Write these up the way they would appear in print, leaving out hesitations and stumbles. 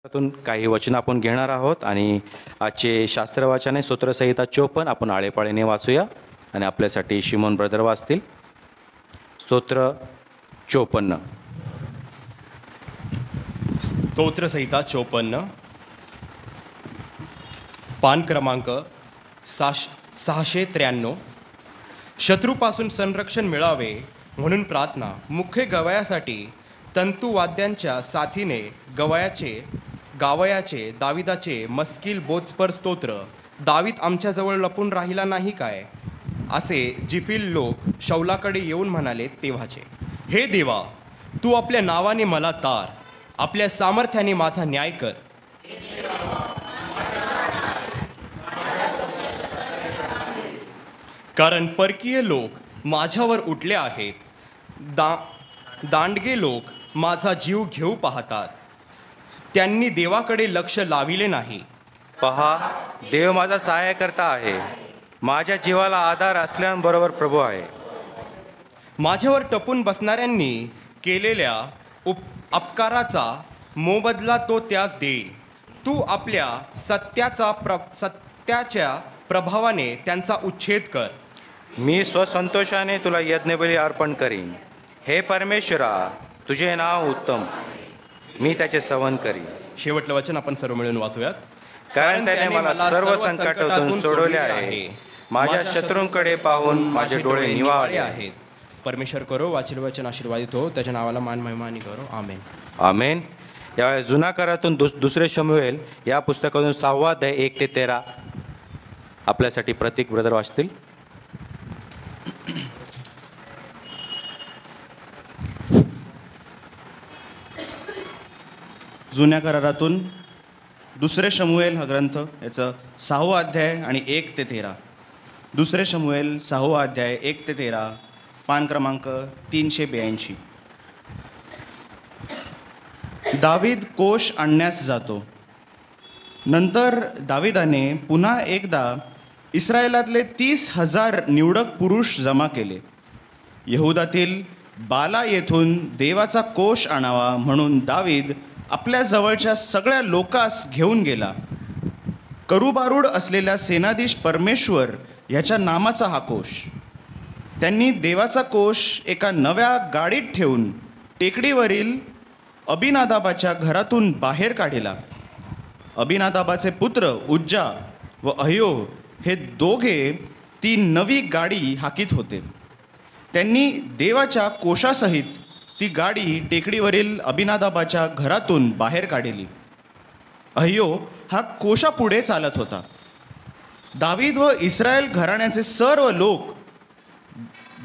त्यातून काही वचन आपण घेणार आहोत आणि आजचे शास्त्रवाचन आहे स्तोत्रसंहिता 54. आपण आळेपाळीने वाचूया आणि आपल्यासाठी शिमोन ब्रदर वाचतील. स्तोत्र 54. स्तोत्रसंहिता 54 पान क्रमांक 693. शत्रूपासून संरक्षण मिळावे म्हणून प्रार्थना. मुख्य गवयासाठी तंतुवाद्यांच्या साथीने गावयाचे दाविदाचे मस्किल बोचपर स्तोत्र. दावीद आमच्याजवळ लपून राहिला नाही काय, असे जिफील लोक शौलाकडे येऊन म्हणाले तेव्हाचे. हे देवा, तू आपल्या नावाने मला तार, आपल्या सामर्थ्याने माझा न्याय कर. कारण परकीय लोक माझ्यावर उठले आहेत. दांडगे लोक माझा जीव घेऊ पाहतात. त्यांनी देवाकडे लक्ष लाविले नाही. पहा, देव माझा सहाय्यकर्ता आहे. माझ्या जीवाला आधार असल्याबरोबर प्रभू आहे. माझ्यावर टपून बसणाऱ्यांनी केलेल्या अपकाराचा मोबदला तो त्यास देईल. तू आपल्या सत्याच्या प्रभावाने त्यांचा उच्छेद कर. मी स्वसंतोषाने तुला यज्ञबली अर्पण करीन. हे परमेश्वरा, तुझे नाव उत्तम, मी त्याचे सवन करीन. शेवटलं वचन आपण सर्व मिळून वाचूयात. कारण त्याने मला सर्व संकटातून सोडवले आहे. माझ्या शत्रूंकडे पाहून माझे डोळे निवाळले आहेत. परमेश्वर करो वाचील वचन आशीर्वादित हो, त्याच्या नावाला मान महिमा आणि करो. आमेन. आमेन. यावेळेस जुना करारातून दुसरे शमूएल या पुस्तकातून 6वा अध्याय 1 ते 13 आपल्यासाठी प्रतीक ब्रदर वाचतील. जुन्या करारातून दुसरे शमूएल हा ग्रंथ, याचं 6वा अध्याय आणि 1 ते 13. दुसरे शमूएल 6वा अध्याय 1 ते 13, पान क्रमांक 382. दावीद कोष आणण्यास जातो. नंतर दाविदाने पुन्हा एकदा इस्रायलातले 30,000 निवडक पुरुष जमा केले. यहुदातील बाला येथून देवाचा कोष आणावा म्हणून दावीद आपल्या जवळच्या सगळ्या लोकास घेऊन गेला. करुबारूड असलेल्या सेनाधीश परमेश्वर ह्याच्या नामाचा हा कोष. त्यांनी देवाचा कोष एका नव्या गाडीत ठेवून टेकडीवरील अबिनादाबाच्या घरातून बाहेर काढिला. अबिनादाबाचे पुत्र उज्जा व अह्यो हे दोघे ती नवी गाडी हाकीत होते. त्यांनी देवाच्या कोशासहित ती गाडी टेकडीवरील अबिनादाबाच्या घरातून बाहेर काढली. अह्यो हा कोशापुढे चालत होता. दावीद व इस्रायल घराण्याचे सर्व लोक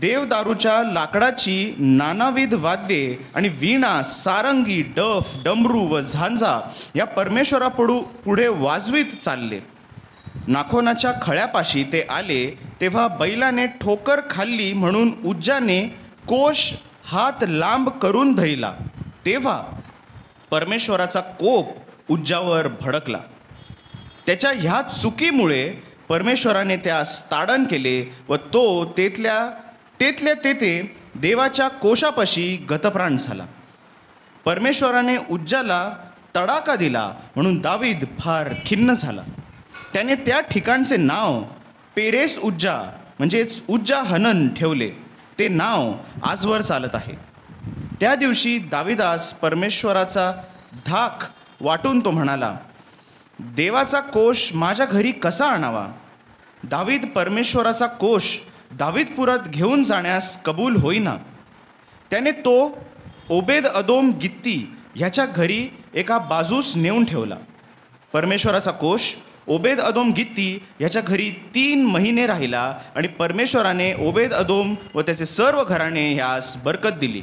देवदारूच्या लाकडाची नानाविध वाद्ये आणि वीणा, सारंगी, डफ, डमरू व झांजा या पुढे वाजवीत चालले. नाखोनाच्या खळ्यापाशी ते आले तेव्हा बैलाने ठोकर खाल्ली म्हणून उज्जाने कोश हात लांब करून धरला. तेव्हा परमेश्वराचा कोप उज्जावर भडकला. त्याच्या ह्या चुकीमुळे परमेश्वराने त्यास ताडण केले व तो तेथल्या तेथे देवाच्या कोशापाशी गतप्राण झाला. परमेश्वराने उज्जाला तडाखा दिला म्हणून दावीद फार खिन्न झाला. त्याने त्या ठिकाणचे नाव पेरेस उज्जा म्हणजेच उज्जा हनन ठेवले. ते नाव आजवर चालत आहे. त्या दिवशी दाविदास परमेश्वराचा धाक वाटून तो म्हणाला, देवाचा कोष माझ्या घरी कसा आणावा. दावीद परमेश्वराचा कोष दावीदपुरात घेऊन जाण्यास कबूल होईना. त्याने तो ओबेद अदोम गित्ती ह्याच्या घरी एका बाजूस नेऊन ठेवला. परमेश्वराचा कोष ओबेद अदोम गित्ती ह्याच्या घरी 3 महिने राहिला आणि परमेश्वराने ओबेद अदोम व त्याचे सर्व घराणे ह्यास बरकत दिली.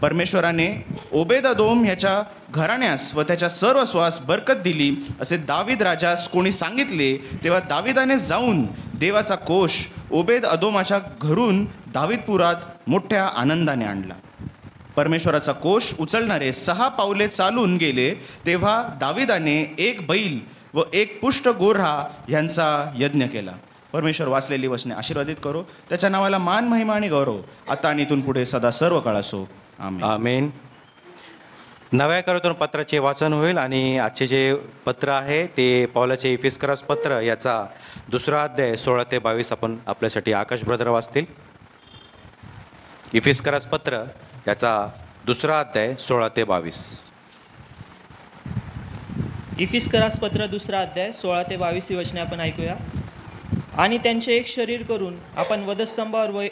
परमेश्वराने ओबेद अदोम ह्याच्या घराण्यास व त्याच्या सर्व स्वास बरकत दिली असे दावीद राजास कोणी सांगितले. तेव्हा दाविदाने जाऊन देवाचा कोष ओबेद अदोमाच्या घरून दावीदपुरात मोठ्या आनंदाने आणला. परमेश्वराचा कोष उचलणारे 6 पावले चालून गेले तेव्हा दाविदाने 1 बैल व 1 पुष्ट गोऱ्हा यांचा यज्ञ केला. परमेश्वर वाचलेली वचने आशीर्वादित करो. त्याच्या नावाला मान, महिमा आणि गौरव आता आणि इथून पुढे सदा सर्व काळ असो. आमेन. आमेन. नव्या करारातून पत्राचे वाचन होईल आणि आजचे जे पत्र आहे ते पौलाचे इफिस्करास पत्र याचा दुसरा अध्याय 16 ते 22 आपण आपल्यासाठी आकाश ब्रदर वाचतील. इफिस्करास पत्र याचा दुसरा अध्याय 16 ते 22. इफिस्करास पत्र दुसरा अध्याय 16 ते 22 ही वचने आपण ऐकूया. आणि त्यांचे एक शरीर करून आपण वधस्तंभावर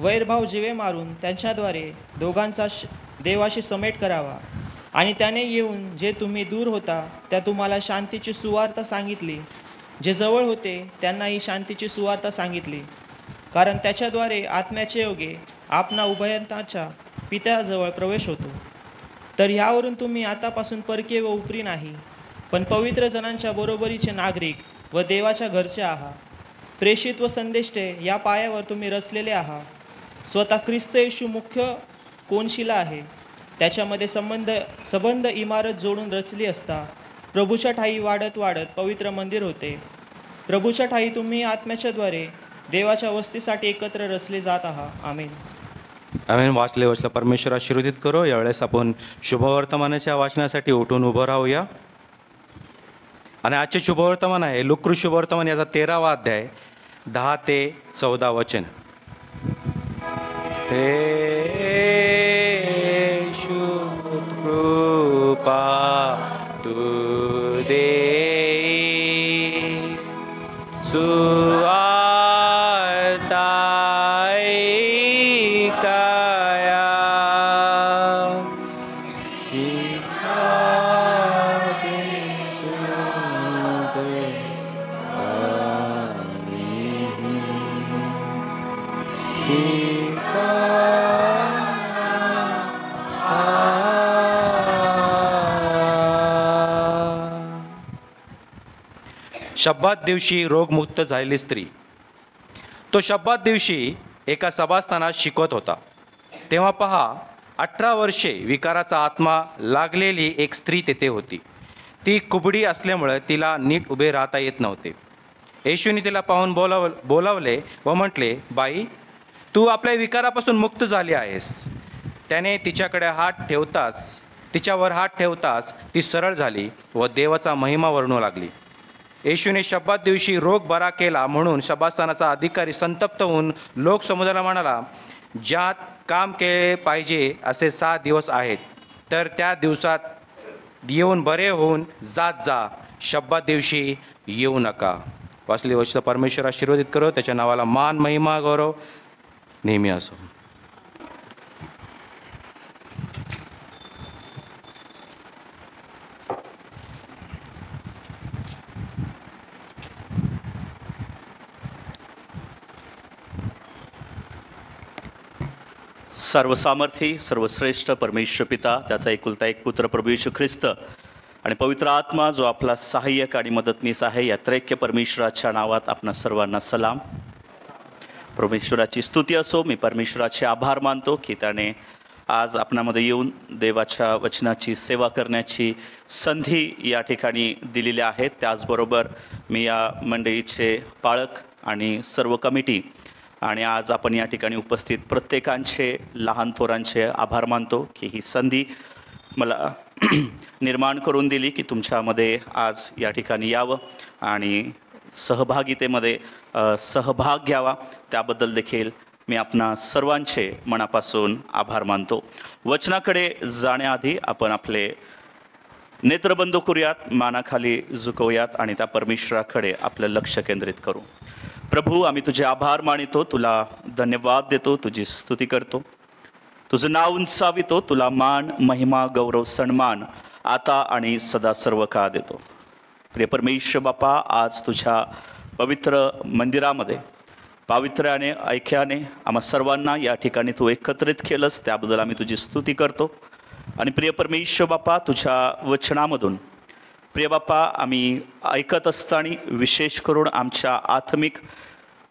वैरभाव जिवे मारून त्यांच्याद्वारे दोघांचा देवाशी समेट करावा. आणि त्याने येऊन जे तुम्ही दूर होता त्या तुम्हाला शांतीची सुवार्ता सांगितली, जे जवळ होते त्यांना ही शांतीची सुवार्ता सांगितली. कारण त्याच्याद्वारे आत्म्याचे योगे आपणा उभयताच्या पित्याजवळ प्रवेश होतो. तर ह्यावरून तुम्ही आतापासून परकीय व उपरी नाही, पण पवित्र जनांच्या बरोबरीचे नागरिक व देवाच्या घरचे आहात. प्रेषित व संदेष्टे या पायावर तुम्ही रचलेले आहात. स्वतः ख्रिस्त येशू मुख्य कोनशिला आहे. त्याच्यामध्ये संबंध इमारत जोडून रचली असता प्रभूच्या ठाई वाढत वाढत पवित्र मंदिर होते. प्रभूच्या ठाई तुम्ही आत्म्याच्याद्वारे देवाच्या वस्तीसाठी एकत्र रचले जात आहात. आमेन. आम्ही वाचले वाचलं परमेश्वर आशीर्वादित करो. यावेळेस आपण शुभवर्तमानाच्या वाचनासाठी उठून उभं राहूया. आणि आजचे शुभवर्तमान आहे लुकृ शुभवर्तमान याचा 13वा अध्याय 10 ते 14 वचन. कृपा तू दे सुवार्ताई काया शब्बात दिवशी रोगमुक्त झालेली स्त्री. तो शब्बात दिवशी एका सभास्थानात शिकवत होता. तेव्हा पहा 18 वर्षे विकाराचा आत्मा लागलेली एक स्त्री तेथे होती. ती कुबडी असल्यामुळे तिला नीट उभे राहता येत नव्हते. येशूने तिला पाहून बोलावले व म्हटले, बाई, तू आपल्या विकारापासून मुक्त झाली आहेस. त्याने तिच्यावर हात ठेवताच ती सरळ झाली व देवाचा महिमा वर्णू लागली. येशूने शब्बात दिवशी रोग बरा केला म्हणून शब्बास्थानाचा अधिकारी संतप्त होऊन लोक समुदायाला म्हणाला, ज्यात काम केले पाहिजे असे 6 दिवस आहेत, तर त्या दिवसात येऊन बरे होऊन जात जा, शब्बात दिवशी येऊ नका. वाचली वचन परमेश्वर आशीर्वादित करो. त्याच्या नावाला मान महिमा गौरव नेहमी असो. सर्वसामर्थी सर्वश्रेष्ठ परमेश्वर पिता, त्याचा एकुलता एक पुत्र प्रभू येशू ख्रिस्त आणि पवित्र आत्मा जो आपला सहाय्यक आणि मदतनीस आहे, या त्रैक्य परमेश्वराच्या नावात आपणा सर्वांना सलाम. परमेश्वराची स्तुती असो. मी परमेश्वराचे आभार मानतो की त्याने आज आपणामध्ये येऊन देवाच्या वचनाची सेवा करण्याची संधी या ठिकाणी दिलेली आहे. त्याचबरोबर मी या मंडळीचे पाळक आणि सर्व कमिटी आणि आज आपण या ठिकाणी उपस्थित प्रत्येकांचे लहान थोरांचे आभार मानतो की ही संधी मला निर्माण करून दिली की तुमच्यामध्ये आज या ठिकाणी यावं आणि सहभागितेमध्ये सहभाग घ्यावा. त्याबद्दल देखील मी आपणा सर्वांचे मनापासून आभार मानतो. वचनाकडे जाण्याआधी आपण आपले नेत्र बंद करूयात, मानाखाली झुकवूयात आणि त्या परमेश्वराकडे आपलं लक्ष केंद्रित करू. प्रभू, आम्ही तुझे आभार मानितो, तुला धन्यवाद देतो, तुझी स्तुती करतो, तुझं नाव उंचावितो, तुला मान महिमा गौरव सन्मान आता आणि सदा सर्व काळ देतो. प्रिय परमेश्वर बापा, आज तुझ्या पवित्र मंदिरामध्ये पावित्र्याने ऐक्याने आम्हा सर्वांना या ठिकाणी तू एकत्रित केलंस, त्याबद्दल आम्ही तुझी स्तुती करतो. आणि प्रिय परमेश्वर बापा, तुझ्या वचनामधून प्रिय बापा आम्ही ऐकत असताना विशेष करून आमच्या आत्मिक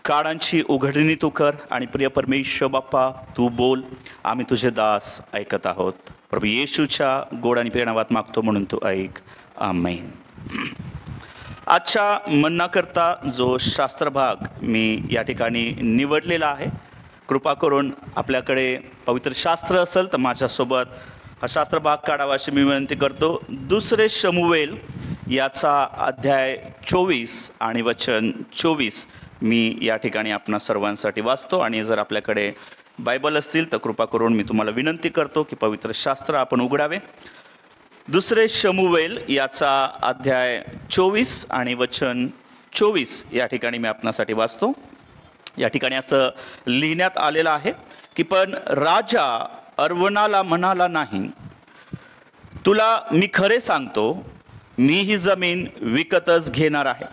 काळांची उघडणी तू कर. आणि प्रिय परमेश्वर बाप्पा, तू बोल, आम्ही तुझे दास ऐकत आहोत. प्रभू येशूच्या गोड आणि प्रिय नावात मागतो म्हणून तू ऐक. आमेन. आजच्या म्हणण्याकरता जो शास्त्रभाग मी या ठिकाणी निवडलेला आहे, कृपा करून आपल्याकडे पवित्र शास्त्र असेल तर माझ्यासोबत हा शास्त्र भाग काढावा अशी मी विनंती करतो. दुसरे शमूएल याचा अध्याय 24 आणि वचन 24 मी या ठिकाणी आपणा सर्वांसाठी वाचतो. आणि जर आपल्याकडे बायबल असतील तर कृपा करून मी तुम्हाला विनंती करतो की पवित्र शास्त्र आपण उघडावे. दुसरे शमूएल याचा अध्याय 24 आणि वचन 24 या ठिकाणी मी आपणासाठी वाचतो. या ठिकाणी असं लिहिण्यात आलेलं आहे की पण राजा अर्वनाला म्हणाला नाही, तुला मी खरे सांगतो, मी ही जमीन विकतच घेणार आहे.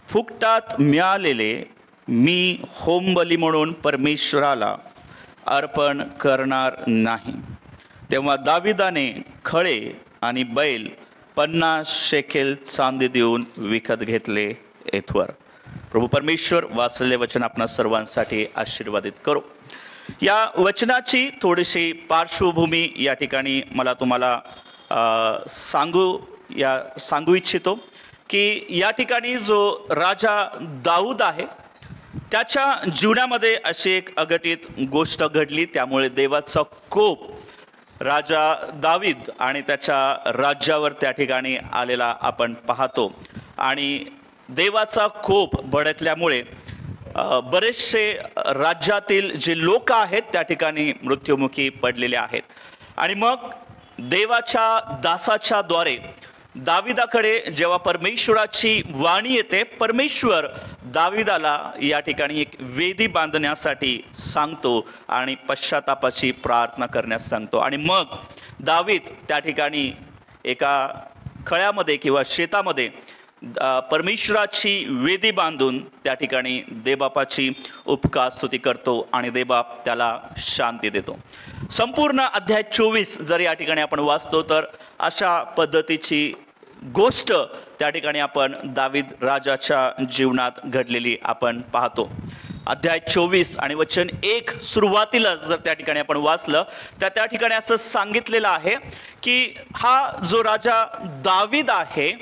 फुकटात मिळालेले मी होमबली म्हणून परमेश्वराला अर्पण करणार नाही. तेव्हा दाविदाने खळे आणि बैल 50 शेकेल चांदी देऊन विकत घेतले. येथवर प्रभू परमेश्वर वाचलेले वचन आपणा सर्वांसाठी आशीर्वादित करो. या वचनाची थोडीशी पार्श्वभूमी या ठिकाणी मला तुम्हाला सांगू इच्छितो की या ठिकाणी जो राजा दाऊद आहे त्याच्या जीवनामध्ये अशी एक अघटित गोष्ट घडली. त्यामुळे देवाचा कोप राजा दावीद आणि त्याच्या राज्यावर त्या ठिकाणी आलेला आपण पाहतो. आणि देवाचा कोप भडकल्यामुळे बरेचसे राज्यातील जे लोक आहेत त्या ठिकाणी मृत्युमुखी पडलेले आहेत. आणि मग देवाच्या दासाच्या द्वारे दाविदाकडे जेव्हा परमेश्वराची वाणी येते, परमेश्वर दाविदाला या ठिकाणी एक वेदी बांधण्यासाठी सांगतो आणि पश्चातापाची प्रार्थना करण्यास सांगतो. आणि मग दावीद त्या ठिकाणी एका खळ्यामध्ये किंवा शेतामध्ये परमेश्वराची वेदी बांधून त्या ठिकाणी देवबापाची उपकार स्तुती करतो आणि देवबाप त्याला शांती देतो. संपूर्ण अध्याय 24 जर या ठिकाणी आपण वाचतो तर अशा पद्धतीची गोष्ट त्या ठिकाणी आपण दावीद राजाच्या जीवनात घडलेली आपण पाहतो. अध्याय 24 आणि वचन 1 सुरुवातीला जर त्या ठिकाणी आपण वाचलं तर त्या ठिकाणी असं सांगितलेलं आहे की हा जो राजा दावीद आहे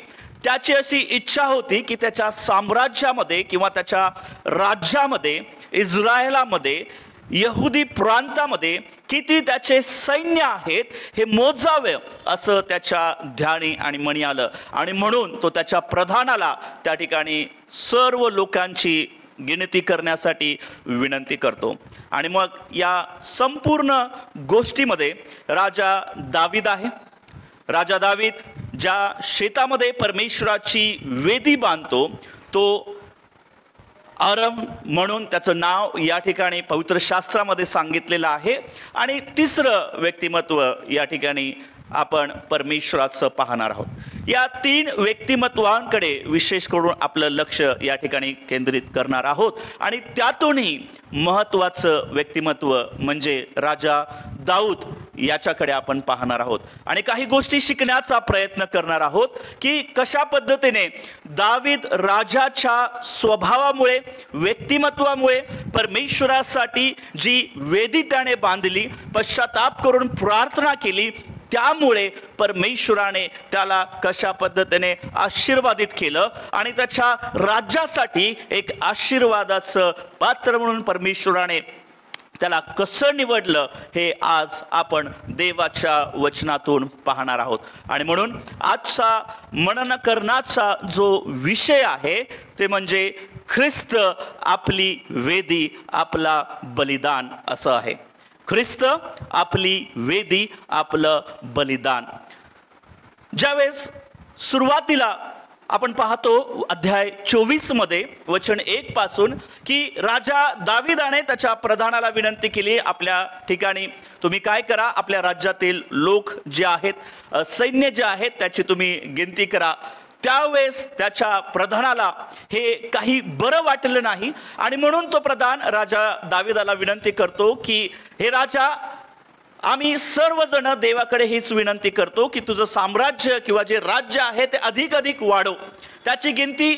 त्याची अशी इच्छा होती की त्याच्या साम्राज्यामध्ये किंवा त्याच्या राज्यामध्ये, इस्रायलामध्ये, यहुदी प्रांतामध्ये किती त्याचे सैन्य आहेत हे मोजावे असं त्याच्या ध्यानी आणि मनी आलं. आणि म्हणून तो त्याच्या प्रधानाला त्या ठिकाणी सर्व लोकांची गिनती करण्यासाठी विनंती करतो. आणि मग या संपूर्ण गोष्टीमध्ये राजा दावीद आहे. राजा दावीद ज्या शेतामध्ये परमेश्वराची वेदी बांधतो तो आरम म्हणून त्याचं नाव या ठिकाणी पवित्र शास्त्रामध्ये सांगितलेलं आहे. आणि तिसरं व्यक्तिमत्व या ठिकाणी आपण परमेश्वराचं पाहणार आहोत. या 3 व्यक्तिमत्वांकडे विशेष करून आपलं लक्ष या ठिकाणी केंद्रित करणार आहोत. आणि त्यातूनही महत्त्वाचं व्यक्तिमत्व म्हणजे राजा दाऊद याच्याकडे आपण पाहणार आहोत आणि काही गोष्टी शिकण्याचा प्रयत्न करणार आहोत की कशा पद्धतीने दावीद राजाच्या स्वभावामुळे, व्यक्तिमत्वामुळे परमेश्वरासाठी जी वेदी त्याने बांधली, पश्चाताप करून प्रार्थना केली, त्यामुळे परमेश्वराने त्याला कशा पद्धतीने आशीर्वादित केलं आणि त्याच्या राज्यासाठी एक आशीर्वादाचं पात्र म्हणून परमेश्वराने त्याला कसं निवडलं हे आज आपण देवाच्या वचनातून पाहणार आहोत. आणि म्हणून आजचा मनन करण्याचा जो विषय आहे ते म्हणजे ख्रिस्त आपली वेदी, आपला बलिदान असं आहे. ख्रिस्त आपली वेदी, आपलं बलिदान. ज्यावेळेस सुरुवातीला आपण पाहतो अध्याय 24 मध्ये वचन 1 पासून की राजा दाविदाने त्याच्या प्रधानाला विनंती केली, आपल्या ठिकाणी तुम्ही काय करा, आपल्या राज्यातील लोक जे आहेत, सैन्य जे आहेत त्याची तुम्ही गिनती करा. त्यावेळेस त्याच्या प्रधानाला हे काही बरं वाटलं नाही आणि म्हणून तो प्रधान राजा दाविदाला विनंती करतो की हे राजा, आम्ही सर्वजण देवाकडे हीच विनंती करतो की तुझं साम्राज्य किंवा जे राज्य आहे ते अधिक वाढव. त्याची गिनती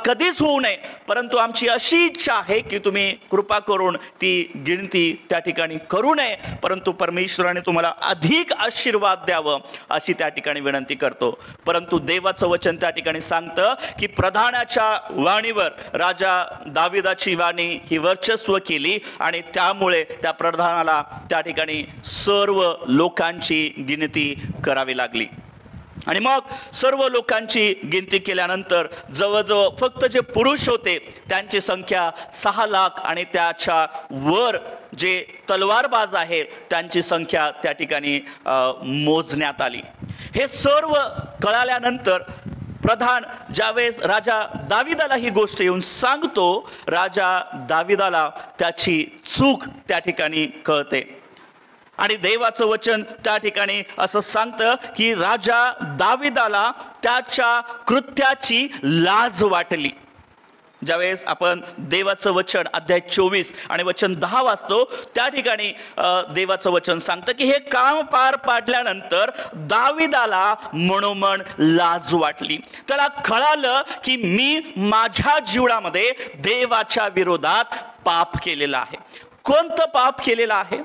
कधीच होऊ नये, परंतु आमची अशी इच्छा आहे की तुम्ही कृपा करून ती गिणती त्या ठिकाणी करू नये, परंतु परमेश्वराने तुम्हाला अधिक आशीर्वाद द्यावं अशी त्या ठिकाणी विनंती करतो. परंतु देवाचं वचन त्या ठिकाणी सांगतं की प्रधानाच्या वाणीवर राजा दाविदाची वाणी ही वर्चस्व केली आणि त्यामुळे त्या प्रधानाला त्या ठिकाणी सर्व लोकांची गिनती करावी लागली. आणि मग सर्व लोकांची गिनती केल्यानंतर जवळजवळ फक्त जे पुरुष होते त्यांची संख्या 6 लाख आणि त्याच्या वर जे तलवारबाज आहे त्यांची संख्या त्या ठिकाणी मोजण्यात आली. हे सर्व कळाल्यानंतर प्रधान ज्यावेळेस राजा दाविदाला ही गोष्ट येऊन सांगतो, राजा दाविदाला त्याची चूक त्या ठिकाणी कळते. आणि देवाचं वचन त्या ठिकाणी असं सांगतं की राजा दाविदाला त्याच्या कृत्याची लाज वाटली. ज्यावेळेस आपण देवाचं वचन अध्याय 24 आणि वचन 10 वाचतो, त्या ठिकाणी देवाचं वचन सांगतं की हे काम पार पाडल्यानंतर दाविदाला मनोमन लाज वाटली. त्याला कळालं की मी माझ्या जीवनामध्ये देवाच्या विरोधात पाप केलेलं आहे. कोणतं पाप केलेलं आहे?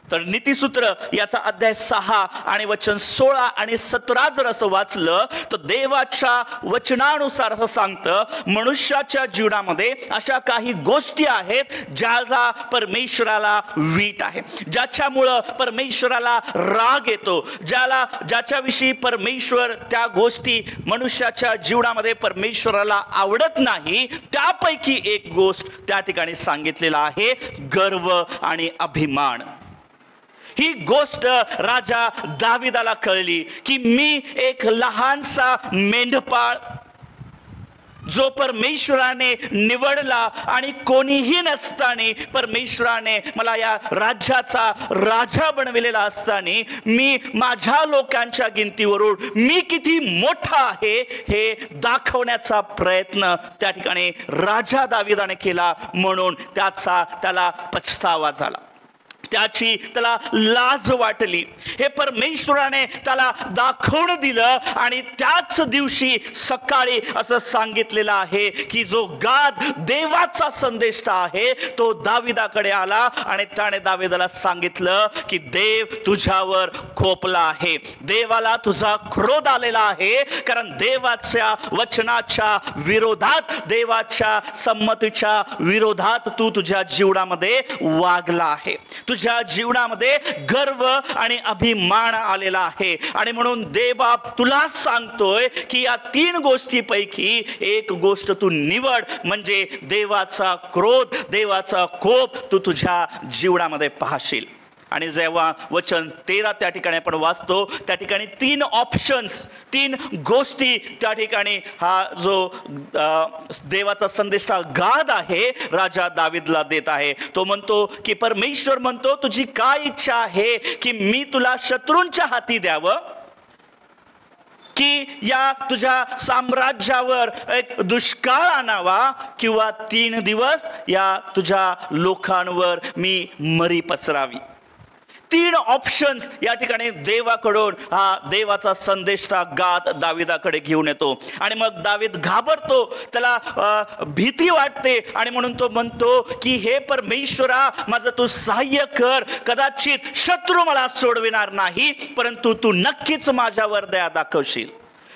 तर नीतिसूत्र याचा अध्याय 6 आणि वचन 16 आणि 17 जर असं वाचलं तर देवाच्या वचनानुसार असं सांगतं, मनुष्याच्या जीवनामध्ये अशा काही गोष्टी आहेत ज्याला परमेश्वराला वीट आहे, ज्याच्यामुळं परमेश्वराला राग येतो, ज्याच्याविषयी परमेश्वर त्या गोष्टी मनुष्याच्या जीवनामध्ये परमेश्वराला आवडत नाही. त्यापैकी एक गोष्ट त्या ठिकाणी सांगितलेला आहे, गर्व आणि अभिमान. ही गोष्ट राजा दाविदाला कळली की मी एक लहानसा मेंढपाळ जो परमेश्वराने निवडला आणि कोणीही नसताना परमेश्वराने मला या राज्याचा राजा बनविलेला असताना मी माझ्या लोकांच्या गिनतीवरून मी किती मोठा आहे हे दाखवण्याचा प्रयत्न त्या ठिकाणी राजा दाविदाने केला, म्हणून त्याला पछतावा झाला, त्याला लाज वाटली. हे परमेश्वराने त्याला दाखवून दिलं आणि त्याच दिवशी सकाळी असं सांगितलेलं आहे की जो गाद देवाचा संदेष्टा आहे तो दाविदाकडे आला आणि त्याने दाविदाला सांगितलं की देव तुझ्यावर खोपला आहे, देवाला तुझा क्रोध आलेला आहे, कारण देवाच्या वचनाच्या विरोधात, देवाच्या संमतीच्या विरोधात तू तुझ्या जीवनामध्ये वागला आहे, तुझ्या जीवनामध्ये गर्व आणि अभिमान आलेला आहे. आणि म्हणून देवा तुला सांगतोय की या 3 गोष्टीपैकी एक गोष्ट तू निवड, म्हणजे देवाचा क्रोध, देवाचा कोप तू तुझ्या जीवनामध्ये पाहशील. आणि जेव्हा वचन 13 त्या ठिकाणी आपण वाचतो, त्या ठिकाणी 3 ऑप्शन्स, 3 गोष्टी त्या ठिकाणी हा जो देवाचा संदेष्टा गाद आहे राजा दाविदला देत आहे. तो म्हणतो की परमेश्वर म्हणतो तुझी काय इच्छा आहे की मी तुला शत्रूंच्या हाती द्यावं, की या तुझ्या साम्राज्यावर एक दुष्काळ आणावा, किंवा 3 दिवस या तुझ्या लोकांवर मी मरी पसरावी. 3 ऑप्शन्स या ठिकाणी देवाकडून हा देवाचा संदेष्टा गाद दाविदाकडे घेऊन येतो. आणि मग दावीद घाबरतो, त्याला भीती वाटते आणि म्हणून तो म्हणतो की हे परमेश्वरा माझं तू सहाय्य कर, कदाचित शत्रू मला सोडविणार नाही, परंतु तू नक्कीच माझ्यावर दया दाखवशील,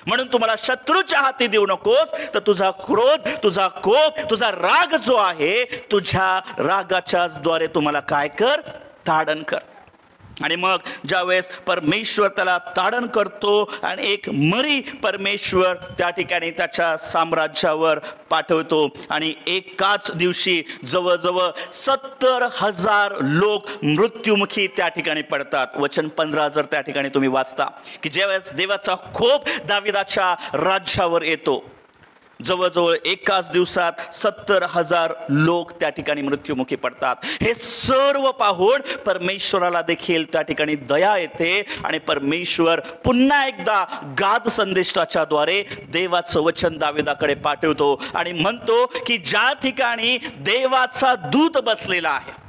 म्हणून तुम्हाला शत्रूच्या हाती देऊ नकोस, तर तुझा क्रोध, तुझा कोप, तुझा राग जो आहे तुझ्या रागाच्याच द्वारे तुम्हाला काय कर, ताडण कर. आणि मग ज्यावेळेस परमेश्वर त्याला ताडण करतो आणि एक मरी परमेश्वर त्या ठिकाणी त्याच्या साम्राज्यावर पाठवतो आणि एकाच दिवशी जवळजवळ 70,000 लोक मृत्युमुखी त्या ठिकाणी पडतात. वचन 15 जर त्या ठिकाणी तुम्ही वाचता की ज्यावेळेस देवाचा कोप दाविदाच्या राज्यावर येतो, जवळजवळ एकाच दिवसात 70,000 लोक त्या ठिकाणी मृत्युमुखी पडतात. हे सर्व पाहून परमेश्वराला देखील त्या ठिकाणी दया येते आणि परमेश्वर पुन्हा एकदा गाद संदेष्टाच्या द्वारे देवाचं वचन दाविदाकडे पाठवतो आणि म्हणतो की ज्या ठिकाणी देवाचा दूत बसलेला आहे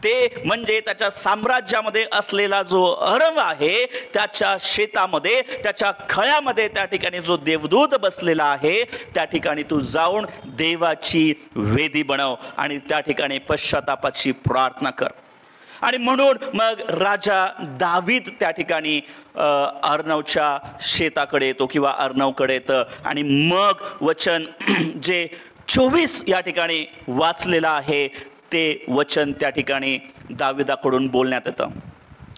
ते म्हणजे त्याच्या साम्राज्यामध्ये असलेला जो अरव आहे, त्याच्या शेतामध्ये, त्याच्या खळ्यामध्ये त्या ठिकाणी जो देवदूत बसलेला आहे, त्या ठिकाणी तू जाऊन देवाची वेदी बनव आणि त्या ठिकाणी पश्चातापाची प्रार्थना कर. आणि म्हणून मग राजा दावीद त्या ठिकाणी अर्णवच्या शेताकडे येतो किंवा अर्णवकडे येतं आणि मग वचन जे 24 या ठिकाणी वाचलेलं आहे ते वचन त्या ठिकाणी दाविदाकडून बोलण्यात येतं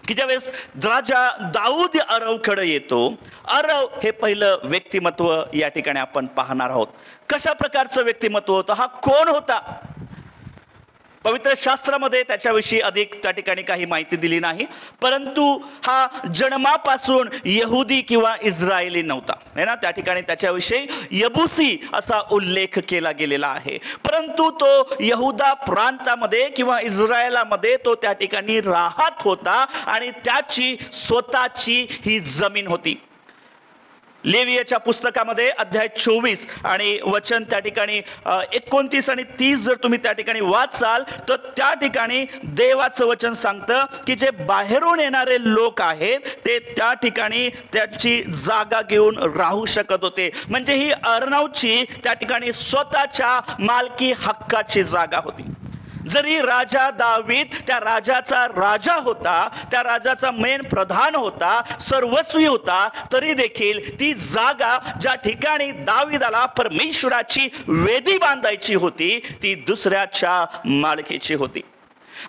की ज्यावेळेस राजा दाऊद अरवकडे येतो. अरव हे पहिलं व्यक्तिमत्व या ठिकाणी आपण पाहणार आहोत. कशा प्रकारचं व्यक्तिमत्व होतं, हा कोण होता? पवित्र शास्त्रामध्ये त्याच्याविषयी अधिक त्या ठिकाणी काही माहिती दिली नाही, परंतु हा जन्मापासून यहुदी किंवा इस्रायली नव्हता है ना. त्या ठिकाणी त्याच्याविषयी यबुसी असा उल्लेख केला गेलेला आहे, परंतु तो यहुदा प्रांतामध्ये किंवा इस्रायलामध्ये तो त्या ठिकाणी राहत होता आणि त्याची स्वतःची ही जमीन होती. लेवियाच्या पुस्तकामध्ये अध्याय 24 आणि वचन त्या ठिकाणी 29 आणि 30 जर तुम्ही त्या ठिकाणी वाचाल तर त्या ठिकाणी देवाचं वचन सांगतं की जे बाहेरून येणारे लोक आहेत ते त्या ठिकाणी त्यांची जागा घेऊन राहू शकत होते. म्हणजे ही अर्णवची त्या ठिकाणी स्वतःच्या मालकी हक्काची जागा होती. जरी राजा दावीद त्या राजाचा राजा होता, त्या राजाचा मेन प्रधान होता, सर्वस्वी होता, तरी देखील ती जागा ज्या ठिकाणी दावीदाला परमेश्वराची वेदी बांधायची होती ती दुसऱ्याच्या मालकीची होती.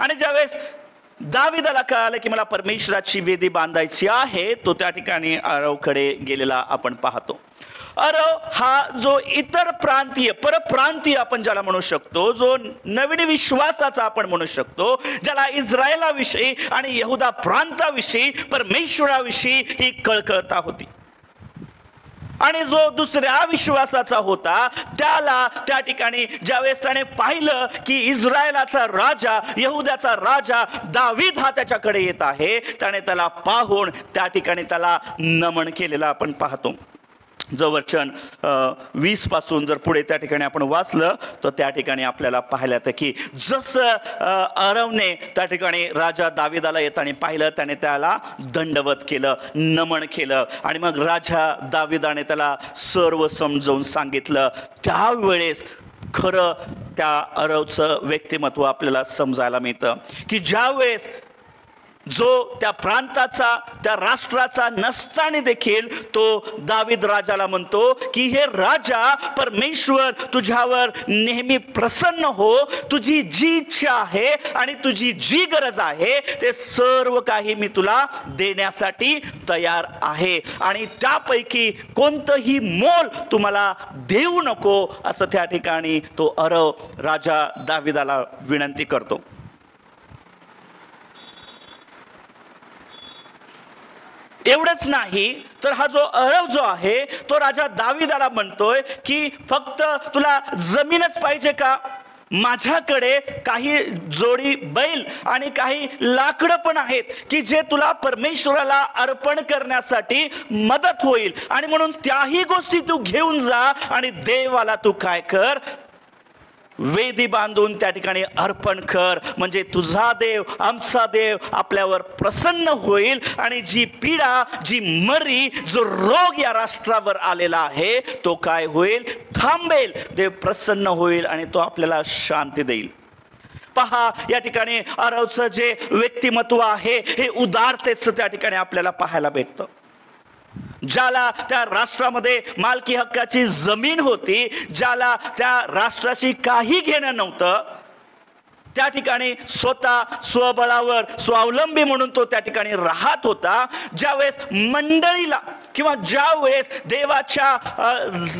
आणि ज्यावेळेस दावीदाला कळालं की मला परमेश्वराची वेदी बांधायची आहे, तो त्या ठिकाणी अरवकडे गेलेला आपण पाहतो. अरव हा जो इतर प्रांतीय परप्रांतीय आपण ज्याला म्हणू शकतो, जो नवीन विश्वासाचा आपण म्हणू शकतो, ज्याला इस्रायलाविषयी आणि यहुदा प्रांताविषयी परमेश्वराविषयी ही कळकळता होती. आणि जो दुसऱ्या विश्वासाचा होता त्याला त्या ठिकाणी ज्यावेळेस त्याने पाहिलं की इस्रायलाचा राजा, यहुद्याचा राजा दावीद हा त्याच्याकडे येत आहे, त्याने त्याला पाहून त्या ठिकाणी त्याला नमन केलेलं आपण पाहतो. जर वचन 20 पासून जर पुढे त्या ठिकाणी आपण वाचलं तर त्या ठिकाणी आपल्याला पाहायला येतं की जसं अरवने त्या ठिकाणी राजा दावीदाला येताना पाहिलं, त्याने त्याला दंडवत केलं, नमन केलं आणि मग राजा दावीदाने त्याला सर्व समजावून सांगितलं. त्यावेळेस खरं त्या अरवचं व्यक्तिमत्व आपल्याला समजायला मिळतं की ज्यावेळेस जो त्या प्रांताचा, त्या राष्ट्राचा नसताना देखील तो दावीद राजाला म्हणतो की हे राजा, परमेश्वर तुझ्यावर नेहमी प्रसन्न हो, तुझी जी इच्छा आहे आणि तुझी जी गरज आहे ते सर्व काही मी तुला देण्यासाठी तयार आहे आणि त्यापैकी कोणतंही मोल तुम्हाला देऊ नको, असं त्या ठिकाणी तो अरव राजा दावीदाला विनंती करतो. एवढंच नाही तर हा जो अरव जो आहे तो राजा दावीदाला म्हणतोय की फक्त तुला जमीनच पाहिजे का? माझ्याकडे काही जोडी बैल आणि काही लाकडं पण आहेत की जे तुला परमेश्वराला अर्पण करण्यासाठी मदत होईल आणि म्हणून त्याही गोष्टी तू घेऊन जा आणि देवाला तू काय कर, वेदी बांधून त्या ठिकाणी अर्पण कर. म्हणजे तुझा देव, आमचा देव आपल्यावर प्रसन्न होईल आणि जी पीडा, जी मरी, जो रोग या राष्ट्रावर आलेला आहे तो काय होईल, थांबेल. देव प्रसन्न होईल आणि तो आपल्याला शांती देईल. पहा या ठिकाणी अरवचं जे व्यक्तिमत्व आहे हे उदारतेचं त्या ठिकाणी आपल्याला पाहायला भेटतं. ज्याला त्या राष्ट्रामध्ये मालकी हक्काची जमीन होती, ज्याला त्या राष्ट्राशी काही घेणं नव्हतं, त्या ठिकाणी स्वतः स्वबळावर स्वावलंबी म्हणून तो त्या ठिकाणी राहत होता. ज्यावेळेस मंडळीला किंवा ज्यावेळेस देवाच्या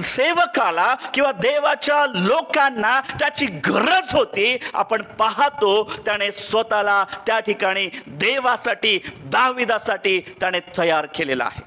सेवकाला किंवा देवाच्या लोकांना त्याची गरज होती, आपण पाहतो त्याने स्वतःला त्या ठिकाणी देवासाठी, दाविदासाठी त्याने तयार केलेला आहे.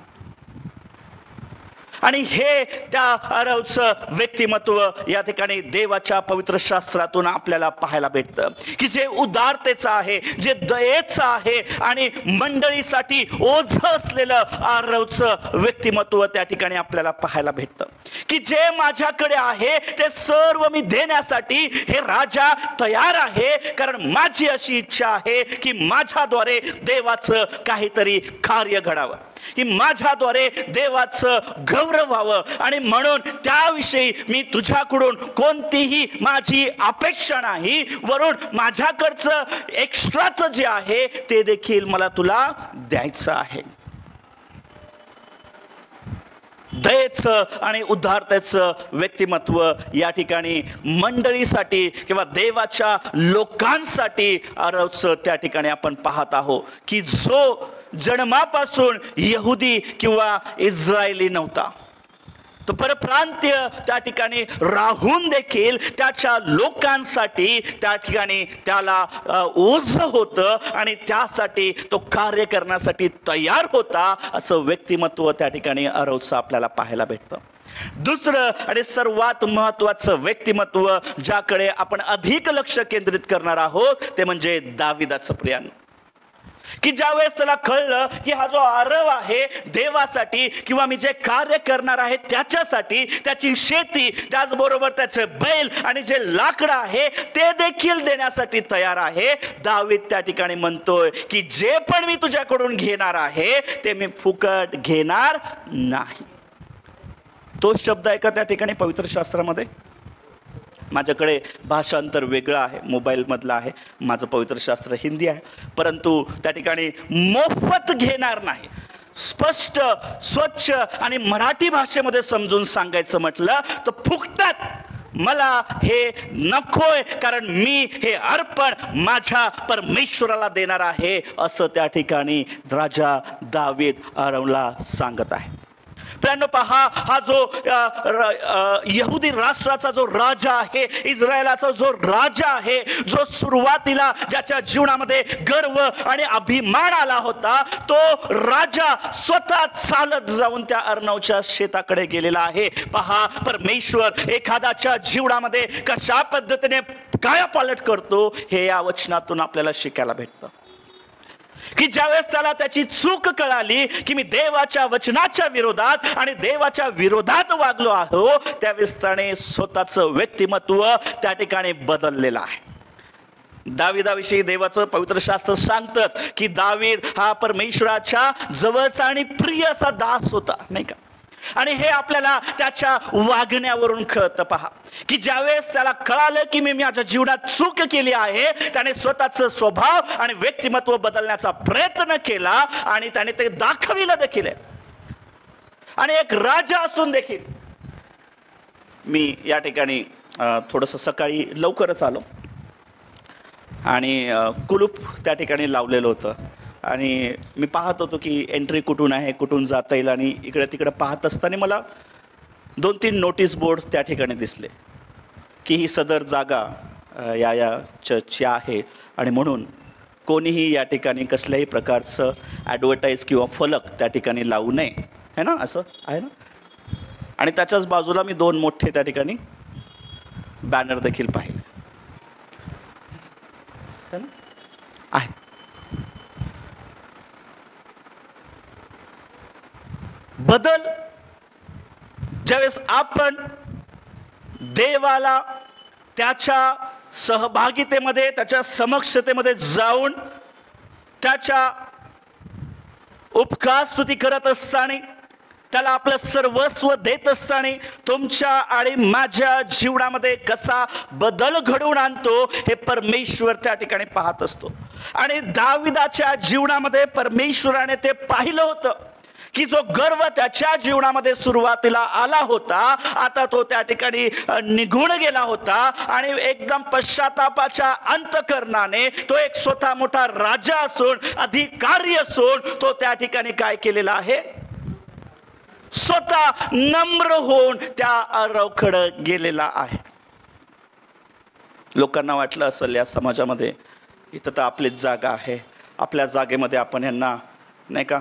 आणि हे त्या आरवचं व्यक्तिमत्व या ठिकाणी देवाच्या पवित्र शास्त्रातून आपल्याला पाहायला भेटतं की जे उदारतेचं आहे, जे दयेचं आहे आणि मंडळीसाठी ओझं असलेलं आरवचं व्यक्तिमत्व त्या ठिकाणी आपल्याला पाहायला भेटतं की जे माझ्याकडे आहे ते सर्व मी देण्यासाठी हे राजा तयार आहे, कारण माझी अशी इच्छा आहे की माझ्याद्वारे देवाचं काहीतरी कार्य घडावं, की माझ्याद्वारे देवाचं गौरव व्हावं. आणि म्हणून त्याविषयी मी तुझ्याकडून कोणतीही माझी अपेक्षा नाही, वरून माझ्याकडचं एक्स्ट्राचं जे आहे ते देखील मला तुला द्यायचं आहे. दयेचं आणि उदारतेचं व्यक्तिमत्व या ठिकाणी मंडळीसाठी किंवा देवाच्या लोकांसाठी आरवचं त्या ठिकाणी आपण पाहत आहोत की जो जन्मापासून यहुदी किंवा इस्रायली नव्हता, तो परप्रांतीय त्या ठिकाणी राहून देखील त्याच्या लोकांसाठी त्या ठिकाणी त्याला ओझं होतं आणि त्यासाठी तो कार्य करण्यासाठी तयार होता. असं व्यक्तिमत्व त्या ठिकाणी आरवचं आपल्याला पाहायला भेटतं. दुसरं आणि सर्वात महत्वाचं व्यक्तिमत्व ज्याकडे आपण अधिक लक्ष केंद्रित करणार आहोत ते म्हणजे दाविदाचं प्रियान. की ज्यावेळेस त्याला कळलं की हा जो आरव आहे देवासाठी किंवा मी जे कार्य करणार आहे त्याच्यासाठी, त्याची शेती, त्याचबरोबर त्याचे बैल आणि जे लाकडं आहे ते देखील देण्यासाठी तयार आहे. दावीद त्या ठिकाणी म्हणतोय की जे पण मी तुझ्याकडून घेणार आहे ते मी फुकट घेणार नाही. तो शब्द आहे का त्या ठिकाणी पवित्र शास्त्रामध्ये? माझ्याकडे भाषांतर वेगळं आहे, मोबाईलमधलं आहे, माझं पवित्र शास्त्र हिंदी आहे, परंतु त्या ठिकाणी मोफत घेणार नाही. स्पष्ट, स्वच्छ आणि मराठी भाषेमध्ये समजून सांगायचं म्हटलं तर फुकटात मला हे नकोय, कारण मी हे अर्पण माझ्या परमेश्वराला देणार आहे, असं त्या ठिकाणी राजा दावीद आरवला सांगत आहे. प्रियांनो पहा, हा जो यहुदी राष्ट्राचा जो राजा आहे, इस्रायलाचा जो राजा आहे, जो सुरुवातीला ज्याच्या जीवनामध्ये गर्व आणि अभिमान आला होता, तो राजा स्वतः चालत जाऊन त्या अर्णवच्या शेताकडे गेलेला आहे. पहा, परमेश्वर एखाद्याच्या जीवनामध्ये कशा पद्धतीने कायापालट करतो हे या वचनातून आपल्याला शिकायला भेटतं. की ज्यावेळेस त्याला त्याची चूक कळाली की मी देवाच्या वचनाच्या विरोधात आणि देवाच्या विरोधात वागलो आहो, त्यावेळेस त्याने स्वतःचं व्यक्तिमत्व त्या ठिकाणी बदललेलं आहे. दाविदाविषयी देवाचं पवित्र शास्त्र सांगतच की दावीद हा परमेश्वराच्या जवळचा आणि प्रिय असा दास होता, नाही का? आणि हे आपल्याला त्याच्या वागण्यावरून कळतं. पहा की ज्यावेळेस त्याला कळालं की मी माझ्या जीवनात चूक केली आहे, त्याने स्वतःचा स्वभाव आणि व्यक्तिमत्व बदलण्याचा प्रयत्न केला आणि त्याने ते दाखविलं देखील. आणि एक राजा असून देखील मी या ठिकाणी थोडंसं सकाळी लवकरच आलो आणि कुलूप त्या ठिकाणी लावलेलं होतं आणि मी पाहत होतो की एंट्री कुठून आहे, कुठून जाता येईल, आणि इकडे तिकडे पाहत असताना मला 2-3 नोटीस बोर्ड त्या ठिकाणी दिसले की ही सदर जागा या चर्चची आहे आणि म्हणून कोणीही या ठिकाणी कसल्याही प्रकारचं ॲडव्हर्टाईज किंवा फलक त्या ठिकाणी लावू नये, है ना? असं आहे ना? आणि त्याच्याच बाजूला मी 2 मोठे त्या ठिकाणी बॅनर देखील पाहिले आहेत. बदल ज्यावेळेस आपण देवाला त्याच्या सहभागितेमध्ये, त्याच्या समक्षतेमध्ये जाऊन त्याच्या उपकार स्तुती करत असताना, त्याला आपलं सर्वस्व देत असताना तुमच्या आणि माझ्या जीवनामध्ये कसा बदल घडवून आणतो हे परमेश्वर त्या ठिकाणी पाहत असतो. आणि दाविदाच्या जीवनामध्ये परमेश्वराने ते पाहिलं होतं की जो गर्व त्याच्या जीवनामध्ये सुरुवातीला आला होता, आता तो त्या ठिकाणी निघून गेला होता आणि एकदम पश्चातापाच्या अंतकरणाने तो एक स्वतः मोठा राजा असून, अधिकारी असून तो त्या ठिकाणी काय केलेला आहे, स्वतः नम्र होऊन त्या आरवकडे गेलेला आहे. लोकांना वाटलं असेल या समाजामध्ये इथं तर आपलीच जागा आहे, आपल्या जागेमध्ये आपण यांना नाही का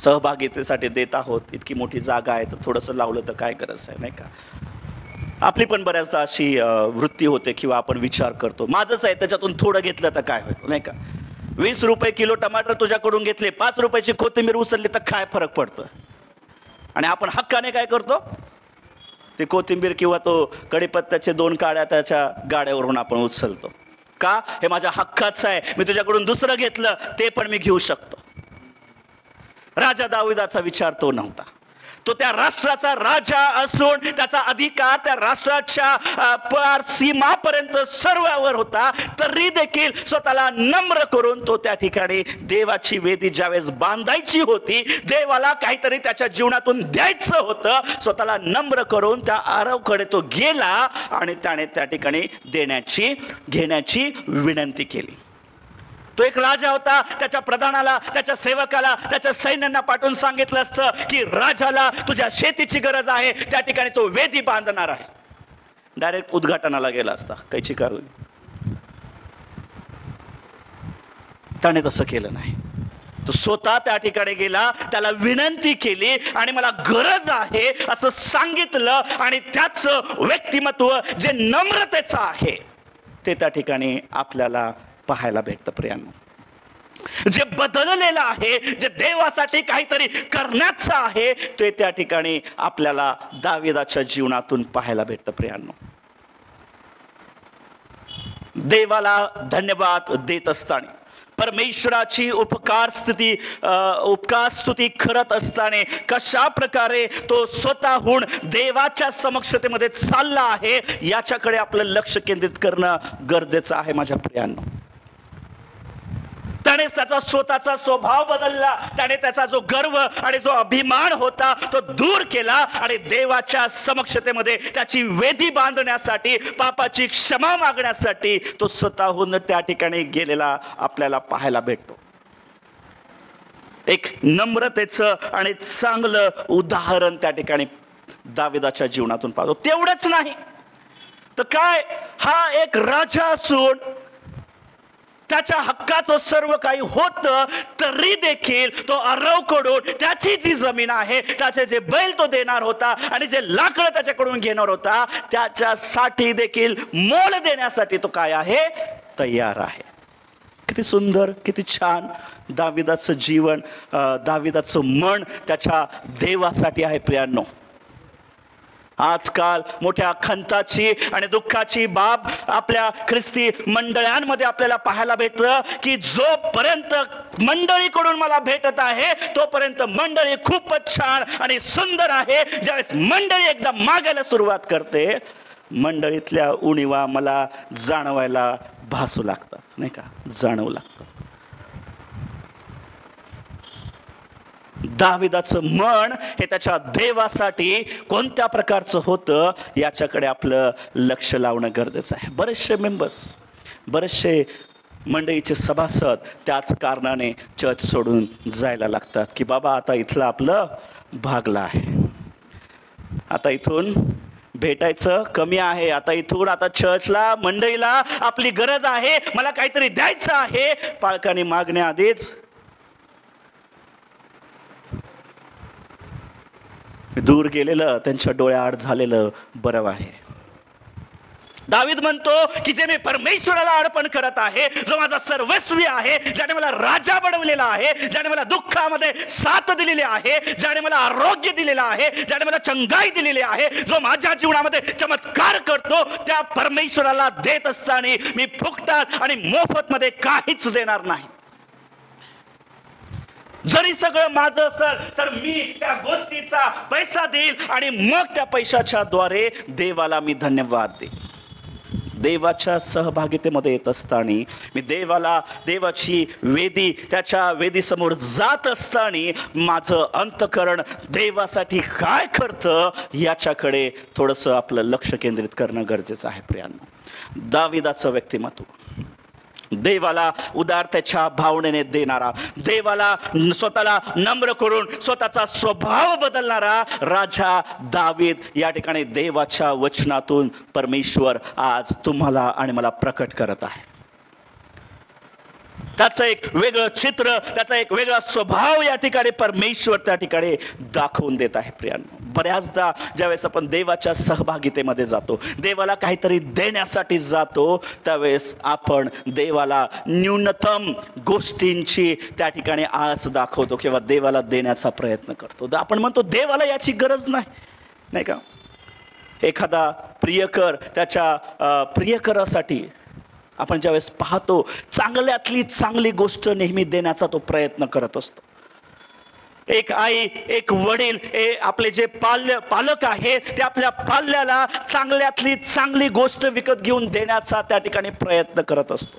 सहभागितेसाठी देत आहोत, इतकी मोठी जागा आहे तर थोडंसं लावलं तर काय गरज आहे, नाही का? आपली पण बऱ्याचदा अशी वृत्ती होते किंवा आपण विचार करतो, माझंच आहे त्याच्यातून थोडं घेतलं तर काय होईल, नाही का? 20 रुपये किलो टमाटर तुझ्याकडून घेतले, 5 रुपयाची कोथिंबीर उचलली तर काय फरक पडतो? आणि आपण हक्काने काय करतो, ते कोथिंबीर किंवा तो कढीपत्त्याचे 2 काड्या त्याच्या गाड्यावरून आपण उचलतो. का? हे माझ्या हक्काचं आहे, मी तुझ्याकडून दुसरं घेतलं ते पण मी घेऊ शकतो. राजा दाविदाचा विचार तो नव्हता. तो त्या राष्ट्राचा राजा असून त्याचा अधिकार त्या राष्ट्राच्या पार सीमापर्यंत सर्वांवर होता, तरी देखील स्वतःला नम्र करून तो त्या ठिकाणी देवाची वेदी ज्यावेळेस बांधायची होती, देवाला काहीतरी त्याच्या जीवनातून द्यायचं होतं, स्वतःला नम्र करून त्या आरवकडे तो गेला आणि त्याने त्या ठिकाणी घेण्याची विनंती केली. तो एक राजा होता, त्याच्या प्रधानाला, त्याच्या सेवकाला, त्याच्या सैन्यांना पाठवून सांगितलं असतं की राजाला तुझ्या शेतीची गरज आहे, त्या ठिकाणी तो वेदी बांधणार आहे. डायरेक्ट उद्घाटनाला गेला असता, कैची काय होईल. त्याने तसं केलं नाही. तो स्वतः त्या ठिकाणी गेला, त्याला विनंती केली आणि मला गरज आहे असं सांगितलं, आणि त्याचं व्यक्तिमत्व जे नम्रतेचं आहे ते त्या ठिकाणी आपल्याला पाहायला भेटतं. प्रियांनो, जे बदललेलं आहे, जे देवासाठी काहीतरी करण्याचं आहे, ते त्या ठिकाणी आपल्याला दाविदाच्या जीवनातून पाहायला भेटतं. प्रियांनो, देवाला धन्यवाद देत असताना, परमेश्वराची उपकार स्तुती करत असताना कशा प्रकारे तो स्वतःहून देवाच्या समक्षतेमध्ये चालला आहे याच्याकडे आपलं लक्ष केंद्रित करणं गरजेचं आहे. माझ्या प्रियांनो, त्याने त्याचा स्वतःचा स्वभाव बदलला, त्याने त्याचा जो गर्व आणि जो अभिमान होता तो दूर केला आणि देवाच्या समक्षतेमध्ये त्याची वेदी बांधण्यासाठी, पापाची क्षमा मागण्यासाठी तो स्वतःहून त्या ठिकाणी गेलेला आपल्याला पाहायला भेटतो. एक नम्रतेचं आणि चांगलं उदाहरण त्या ठिकाणी दाविदाच्या जीवनातून पाहतो. तेवढंच नाही तर काय, हा एक राजा असून त्याच्या हक्काचं सर्व काही होतं, तरी देखील तो आरवकडून त्याची जी जमीन आहे, त्याचे जे बैल तो देणार होता आणि जे लाकडं त्याच्याकडून घेणार होता, त्याच्यासाठी देखील मोल देण्यासाठी तो काय आहे, तयार आहे. किती सुंदर, किती छान दाविदाचं जीवन, दाविदाचं मन त्याच्या देवासाठी आहे. प्रियांनो, आजकाल मोठ्या खंताची आणि दुःखाची बाब आपल्या ख्रिस्ती मंडळांमध्ये आपल्याला पाहायला भेटलं की जोपर्यंत मंडळीकडून मला भेटत आहे तोपर्यंत मंडळी खूपच छान आणि सुंदर आहे. ज्यावेळेस मंडळी एकदा मागायला सुरुवात करते, मंडळीतल्या उणिवा मला जाणवायला भासू लागतात, नाही का, जाणवू लागतात. दाविदाचं मन हे त्याच्या देवासाठी कोणत्या प्रकारचं होतं याच्याकडे आपलं लक्ष लावणं गरजेचं आहे. बरेचसे मेंबर्स, बरेचसे मंडळीचे सभासद त्याच कारणाने चर्च सोडून जायला लागतात की बाबा आता इथलं आपलं भागलं आहे, आता इथून भेटायचं कमी आहे, आता चर्चला, मंडळीला आपली गरज आहे, मला काहीतरी द्यायचं आहे. पालकांनी मागण्याआधीच दूर गेलेलं, त्यांच्या डोळ्याआड झालेलं बरं आहे. दावीद म्हणतो की जे मी परमेश्वराला अर्पण करत आहे, जो माझा सर्वस्वी आहे, ज्याने मला राजा बनवलेला आहे, ज्याने मला दुःखामध्ये साथ दिलेली आहे, ज्याने मला आरोग्य दिलेलं आहे, ज्याने मला चंगाई दिलेली आहे, जो माझ्या जीवनामध्ये चमत्कार करतो, त्या परमेश्वराला देत असताना मी फुकटात आणि मोफत मध्ये काहीच देणार नाही. जरी सगळं माझं असेल तर मी त्या गोष्टीचा पैसा देईल आणि मग त्या पैशाच्या द्वारे देवाला मी धन्यवाद देईन. देवाच्या सहभागितेमध्ये येत असताना मी देवाची वेदी, त्याच्या वेदीसमोर जात असताना माझं अंतःकरण देवासाठी काय करतं याच्याकडे थोडंसं आपलं लक्ष केंद्रित करणं गरजेचं आहे. प्रियांनो, दाविदाचं व्यक्तिमत्व, देवाला उदारतेच्या भावनेने देणारा, देवाला स्वतःला नम्र करून स्वतःचा स्वभाव बदलणारा राजा दावीद या ठिकाणी देवाच्या वचनातून परमेश्वर आज तुम्हाला आणि मला प्रकट करत आहे. त्याचं एक वेगळं चित्र, त्याचा एक वेगळा स्वभाव या ठिकाणी परमेश्वर त्या ठिकाणी दाखवून देत आहे. प्रियांनो, बऱ्याचदा ज्यावेळेस आपण देवाच्या सहभागितेमध्ये जातो, देवाला काहीतरी देण्यासाठी जातो, त्यावेळेस आपण देवाला न्यूनतम गोष्टींची त्या ठिकाणी आस दाखवतो किंवा देवाला देण्याचा प्रयत्न करतो. आपण म्हणतो देवाला याची गरज नाही, नाही का? एखादा प्रियकर त्याच्या प्रियकरासाठी आपण ज्यावेळेस पाहतो, चांगल्यातली चांगली गोष्ट नेहमी देण्याचा तो प्रयत्न करत असतो. एक आई, एक वडील, आपले जे पालक आहेत ते आपल्या पाल्याला चांगल्यातली चांगली गोष्ट विकत घेऊन देण्याचा त्या ठिकाणी प्रयत्न करत असतो.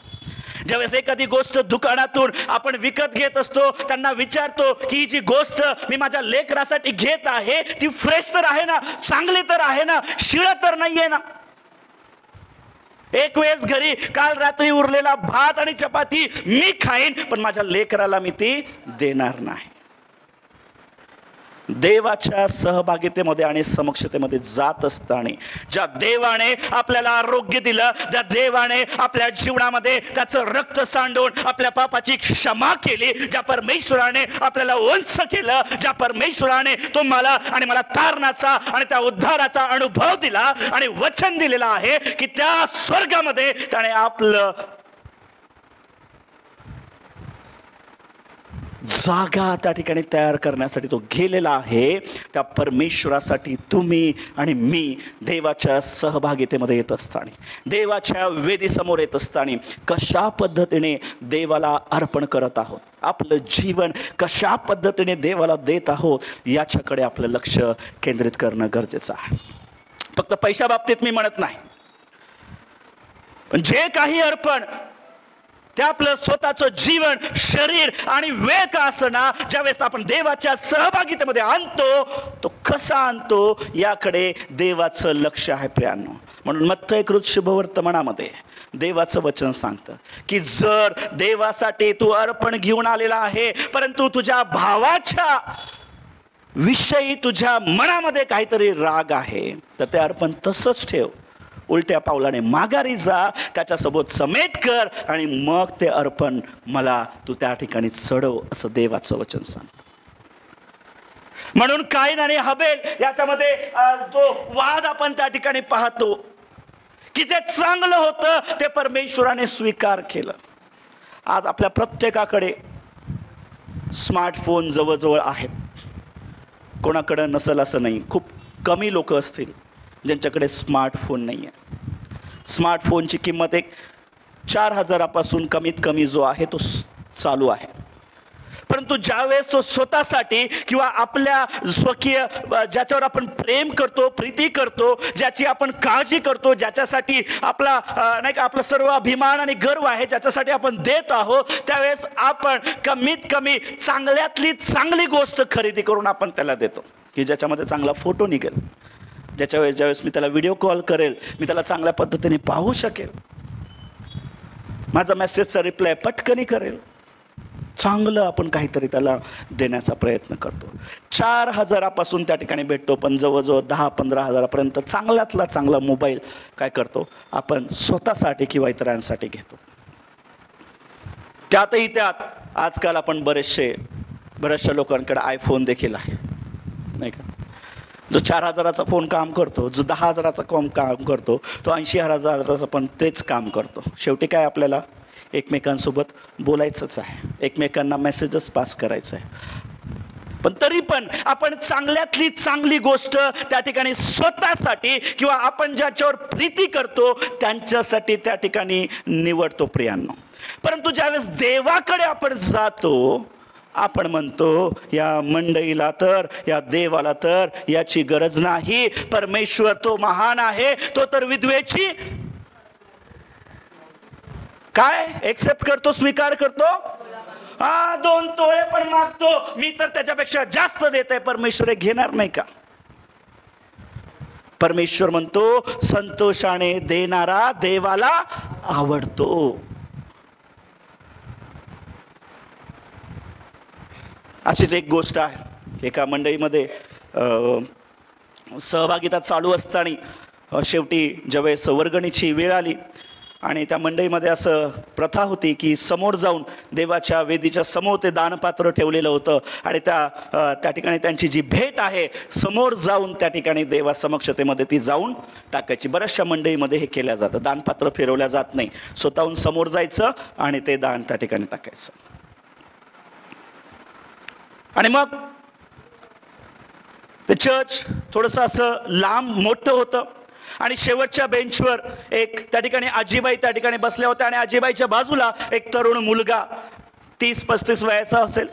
ज्यावेळेस एखादी गोष्ट दुकानातून आपण विकत घेत असतो, त्यांना विचारतो की ही जी गोष्ट मी माझ्या लेकरासाठी घेत आहे ती फ्रेश तर आहे ना, चांगली तर आहे ना, शिळ तर नाहीये ना. एक वेळेस घरी काल रात्री उरलेला भात आणि चपाती मी खाईन, पण माझ्या लेकराला मी ती देणार नाही. देवाच्या सहभागितेमध्ये आणि समक्षतेमध्ये जात असताना ज्या देवाने आपल्याला आरोग्य दिलं, त्या देवाने आपल्या जीवनामध्ये त्याचं रक्त सांडून आपल्या पापाची क्षमा केली, ज्या परमेश्वराने आपल्याला उंच केलं, ज्या परमेश्वराने तुम्हाला आणि मला तारणाचा आणि त्या उद्धाराचा अनुभव दिला आणि वचन दिलेलं आहे की त्या स्वर्गामध्ये त्याने आपलं जागा त्या ठिकाणी तयार करण्यासाठी तो गेलेला आहे. त्या परमेश्वरासाठी तुम्ही आणि मी देवाच्या सहभागितेमध्ये येत असताना, देवाच्या वेदीसमोर येत असताना कशा पद्धतीने देवाला अर्पण करत आहोत, आपलं जीवन कशा पद्धतीने देवाला देत आहोत याच्याकडे आपलं लक्ष केंद्रित करणं गरजेचं आहे. फक्त पैशा बाबतीत मी म्हणत नाही, पण जे काही अर्पण ते आपलं स्वतःचं जीवन, शरीर आणि वेळ का असना, ज्यावेळेस आपण देवाच्या सहभागितेमध्ये आणतो, तो कसा आणतो याकडे देवाचं लक्ष आहे. प्रियांनो, म्हणून मत्तई कृत शुभवर्तमानामध्ये देवाचं वचन सांगतं की जर देवासाठी तू अर्पण घेऊन आलेला आहे, परंतु तुझ्या भावाच्या विषयी तुझ्या मनामध्ये काहीतरी राग आहे, तर ते अर्पण तसंच ठेव, उलट्या पावलाने माघारी जा, त्याच्यासोबत समेट कर आणि मग ते अर्पण मला तू त्या ठिकाणी चढव, असं देवाचं वचन सांगतं. म्हणून काईन आणि हबेल याच्यामध्ये तो वाद आपण त्या ठिकाणी पाहतो की जे चांगलं होतं ते परमेश्वराने स्वीकार केलं. आज आपल्या प्रत्येकाकडे स्मार्टफोन जवळजवळ आहेत, कोणाकडे नसेल असं नाही. खूप कमी लोक असतील ज्यांच्याकडे स्मार्टफोन नाही आहे. स्मार्टफोनची किंमत एक 4,000 कमीत कमी जो आहे तो चालू आहे. परंतु ज्यावेळेस तो स्वतःसाठी किंवा आपल्या स्वकीय ज्याच्यावर आपण प्रेम करतो, प्रीती करतो, ज्याची आपण काळजी करतो, ज्याच्यासाठी आपला नाही का आपला सर्व अभिमान आणि गर्व आहे, ज्याच्यासाठी आपण देत आहोत, त्यावेळेस आपण कमीत कमी चांगल्यातली चांगली गोष्ट खरेदी करून आपण त्याला देतो की ज्याच्यामध्ये चांगला फोटो निघेल, ज्यावेळेस मी त्याला व्हिडिओ कॉल करेल, मी त्याला चांगल्या पद्धतीने पाहू शकेल, माझा मेसेजचा रिप्लाय पटकनी करेल, चांगलं आपण काहीतरी त्याला देण्याचा प्रयत्न करतो. 4,000 त्या ठिकाणी भेटतो, पण जवळजवळ 10-15 हजारापर्यंत चांगल्यातला चांगला मोबाईल काय करतो आपण स्वतःसाठी किंवा इतरांसाठी घेतो. त्यातही त्यात आजकाल आपण बऱ्याचशा लोकांकडे आयफोन देखील आहे, नाही का? जो 4,000चा फोन काम करतो, जो 10,000चा काम करतो, तो 80,000चा पण तेच काम करतो. शेवटी काय आपल्याला एकमेकांसोबत बोलायचंच आहे, एकमेकांना मेसेजेस पास करायचं आहे. पण तरी पण आपण चांगल्यातली चांगली गोष्ट त्या ठिकाणी स्वतःसाठी किंवा आपण ज्याच्यावर प्रीती करतो त्यांच्यासाठी त्या ठिकाणी निवडतो. प्रियांनो, परंतु ज्यावेळेस देवाकडे आपण जातो, आपण म्हणतो या मंडळीला तर, या देवाला तर याची गरज नाही. परमेश्वर तो महान आहे, तो तर विधवेची काय एक्सेप्ट करतो, स्वीकार करतो. 2 तोळे पण मागतो, मी तर त्याच्यापेक्षा जास्त देत आहे. परमेश्वर घेणार नाही का? परमेश्वर म्हणतो संतोषाने देणारा देवाला आवडतो. अशीच एक गोष्ट आहे, एका मंडळीमध्ये सहभागिता चालू असताना शेवटी ज्यावेळेस वर्गणीची वेळ आली आणि त्या मंडईमध्ये असं प्रथा होती की समोर जाऊन देवाच्या वेदीच्या समोर ते दानपात्र ठेवलेलं होतं आणि त्या ठिकाणी त्यांची जी भेट आहे समोर जाऊन त्या ठिकाणी देवासमक्षतेमध्ये ती जाऊन टाकायची. बऱ्याचशा मंडईमध्ये हे केलं जातं. दानपात्र फिरवल्या जात नाही, स्वतःहून समोर जायचं आणि ते दान त्या ठिकाणी टाकायचं. आणि मग ते चर्च थोडंसं असं लांब मोठं होतं आणि शेवटच्या बेंचवर एक त्या ठिकाणी आजीबाई त्या ठिकाणी बसल्या होत्या आणि आजीबाईच्या बाजूला एक तरुण मुलगा 30-35 वयाचा असेल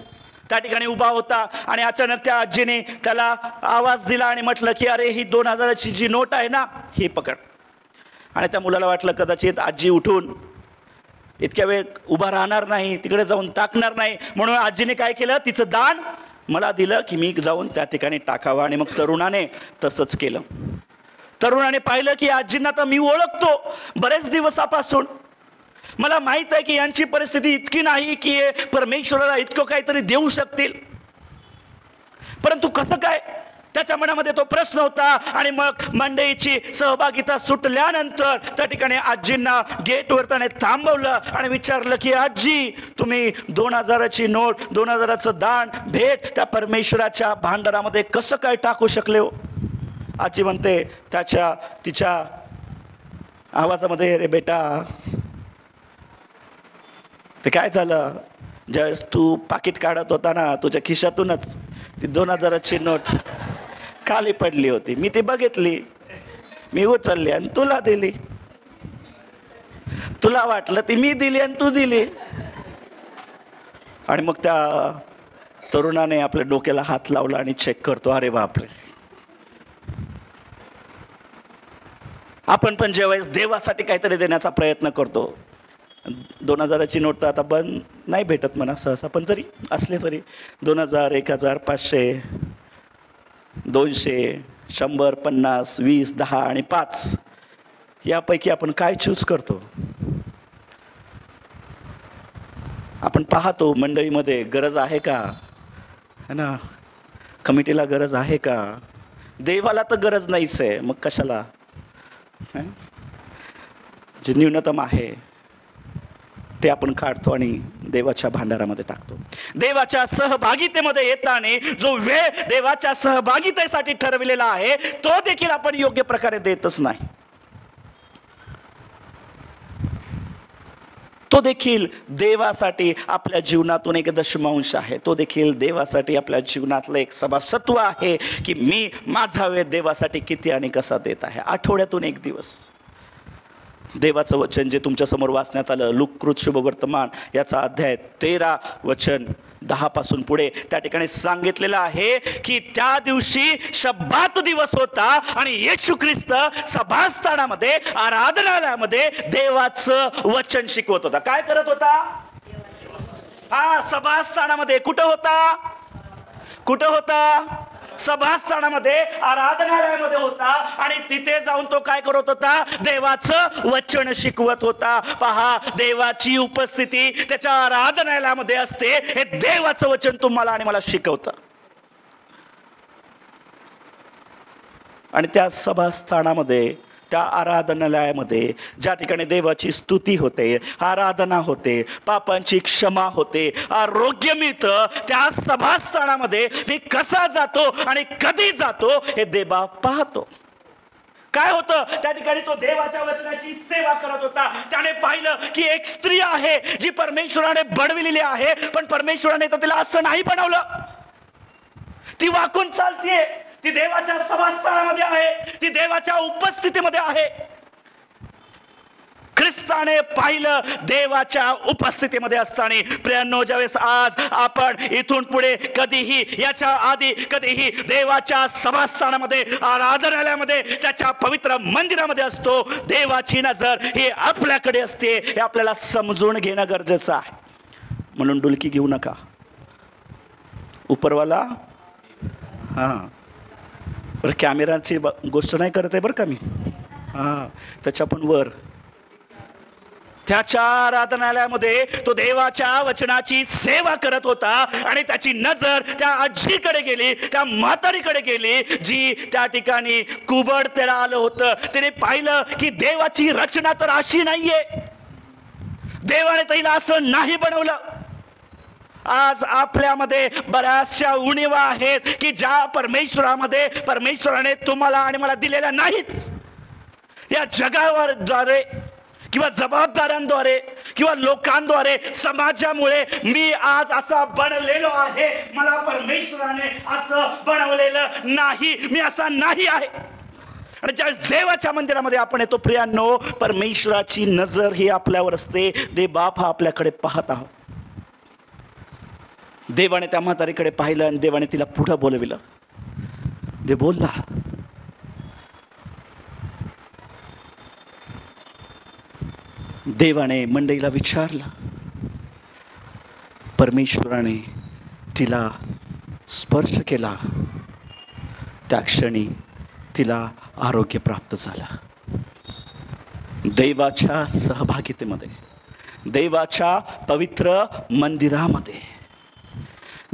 त्या ठिकाणी उभा होता. आणि अचानक त्या आजीने त्याला आवाज दिला आणि म्हटलं की अरे ही 2000ची जी नोट आहे ना ही पकड. आणि त्या मुलाला वाटलं कदाचित आजी उठून इतक्या वेळ उभा राहणार नाही, तिकडे जाऊन टाकणार नाही, म्हणून आजीने काय केलं, तिचं दान मला दिलं की मी जाऊन त्या ठिकाणी टाकावं. आणि मग तरुणाने तसंच केलं. तरुणाने पाहिलं की आजींना तर मी ओळखतो बरेच दिवसापासून, मला माहित आहे की यांची परिस्थिती इतकी नाही की परमेश्वराला इतकं काहीतरी देऊ शकतील, परंतु कसं काय, त्याच्या मनामध्ये तो प्रश्न होता. आणि मग मंडईची सहभागिता सुटल्यानंतर त्या ठिकाणी आजींना गेटवर त्याने थांबवलं आणि विचारलं की आजी तुम्ही 2000ची नोट, 2000चं दान भेट त्या परमेश्वराच्या भांडारामध्ये कसं काय टाकू शकले हो. आजी म्हणते तिच्या आवाजामध्ये, रे बेटा ते काय झालं, ज्यावेळेस तू पाकिट काढत होता ना तुझ्या खिशातूनच ती 2000ची नोट खाली पडली होती, मी ती बघितली, मी उचलली आणि तुला दिली. तुला वाटलं ती मी दिली आणि तू दिली. आणि मग त्या तरुणाने आपल्या डोक्याला हात लावला आणि चेक करतो, अरे बापरे, आपण पण ज्यावेळेस देवासाठी काहीतरी देण्याचा प्रयत्न करतो, 2000ची नोट तर आता बंद नाही भेटत म्हणा सहसा, पण जरी असले तरी 2000, 1000, 500, 200, 100, 50, 20, 10 आणि 5 यापैकी आपण काय चूज करतो. आपण पाहतो मंडळीमध्ये गरज आहे का, है ना, कमिटीला गरज आहे का, देवाला तर गरज नाहीच आहे, मग कशाला. जे न्यूनतम आहे ते आपण काढतो आणि देवाच्या भांडारामध्ये टाकतो. देवाच्या सहभागितेमध्ये येताना जो वेळ देवाच्या सहभागितेसाठी ठरविलेला आहे तो देखील आपण योग्य प्रकारे देतच नाही. तो देखील देवासाठी आपल्या जीवनातून एक दशमांश आहे. तो देखील देवासाठी आपल्या जीवनातलं एक सभासत्व आहे की मी माझा वेळ देवासाठी किती आणि कसा देत आहे. आठवड्यातून एक दिवस देवाचं वचन जे तुमच्या समोर वाचण्यात आलं, लूककृत शुभवर्तमान याचा अध्याय 13 वचन 10 पासून पुढे त्या ठिकाणी सांगितलेलं आहे की त्या दिवशी शब्बात दिवस होता आणि येशू ख्रिस्त सभास्थानामध्ये आराधनालयामध्ये देवाचं वचन शिकवत होता. काय करत होता, सभास्थानामध्ये. कुठं होता, सभास्थानामध्ये, आराधनालयामध्ये होता. आणि तिथे जाऊन तो काय करत होता, देवाचं वचन शिकवत होता. पहा, देवाची उपस्थिती त्याच्या आराधनालयामध्ये असते. हे देवाचं वचन तुम्हाला आणि मला शिकवतं. आणि त्या सभास्थानामध्ये, त्या आराधनालयामध्ये ज्या ठिकाणी देवाची स्तुती होते, आराधना होते, पापांची क्षमा होते, आरोग्य मिळतं, त्या सभास्थानामध्ये मी कसा जातो आणि कधी जातो हे देवा पाहतो. काय होतं त्या ठिकाणी, तो देवाच्या वचनाची सेवा करत होता. त्याने पाहिलं की एक स्त्री आहे जी परमेश्वराने बनविलेली आहे, पण परमेश्वराने तर तिला असं नाही बनवलं. ती वाकून चालतीये, ती देवाच्या सभास्थानामध्ये आहे, ती देवाच्या उपस्थितीमध्ये आहे. ख्रिस्ताने पाहिलं देवाच्या उपस्थितीमध्ये असताना. प्रियांनो, ज्यावेळेस आज आपण इथून पुढे कधीही, याच्या आधी कधीही देवाच्या सभास्थानामध्ये, आराधनालयामध्ये, त्याच्या पवित्र मंदिरामध्ये असतो, देवाची नजर ही आपल्याकडे असते. हे आपल्याला समजून घेणं गरजेचं आहे. म्हणून डुलकी घेऊ नका. उपरवाला बरं, कॅमेराची गोष्ट नाही करत आहे बरं का मी, त्याच्या पण वर त्याच्या आराधनालयामध्ये तो देवाच्या वचनाची सेवा करत होता आणि त्याची नजर त्या आजीकडे गेली, त्या म्हातारीकडे गेली, जी त्या ठिकाणी कुबड त्याला आलं होतं. तिने पाहिलं की देवाची रचना तर अशी नाहीये, देवाने तिला असं नाही बनवलं. आज आपल्यामध्ये बऱ्याचशा उणीवा आहेत की ज्या परमेश्वराने तुम्हाला आणि मला दिलेल्या नाहीत. या जगावर द्वारे किंवा जबाबदाऱ्यांद्वारे किंवा लोकांद्वारे, समाजामुळे मी आज असा बनलेलो आहे. मला परमेश्वराने असं बनवलेलं नाही, मी असा नाही आहे. आणि ज्या देवाच्या मंदिरामध्ये आपण येतो प्रियांनो, परमेश्वराची नजर ही आपल्यावर असते. देव बाप हा आपल्याकडे पाहत आहोत. देवाने त्या म्हातारीकडे पाहिलं आणि देवाने तिला पुढं बोलविलं. देव बोलला, देवाने मंडईला विचारलं. परमेश्वराने तिला स्पर्श केला. त्या क्षणी तिला आरोग्य प्राप्त झालं. देवाच्या सहभागितेमध्ये, देवाच्या पवित्र मंदिरामध्ये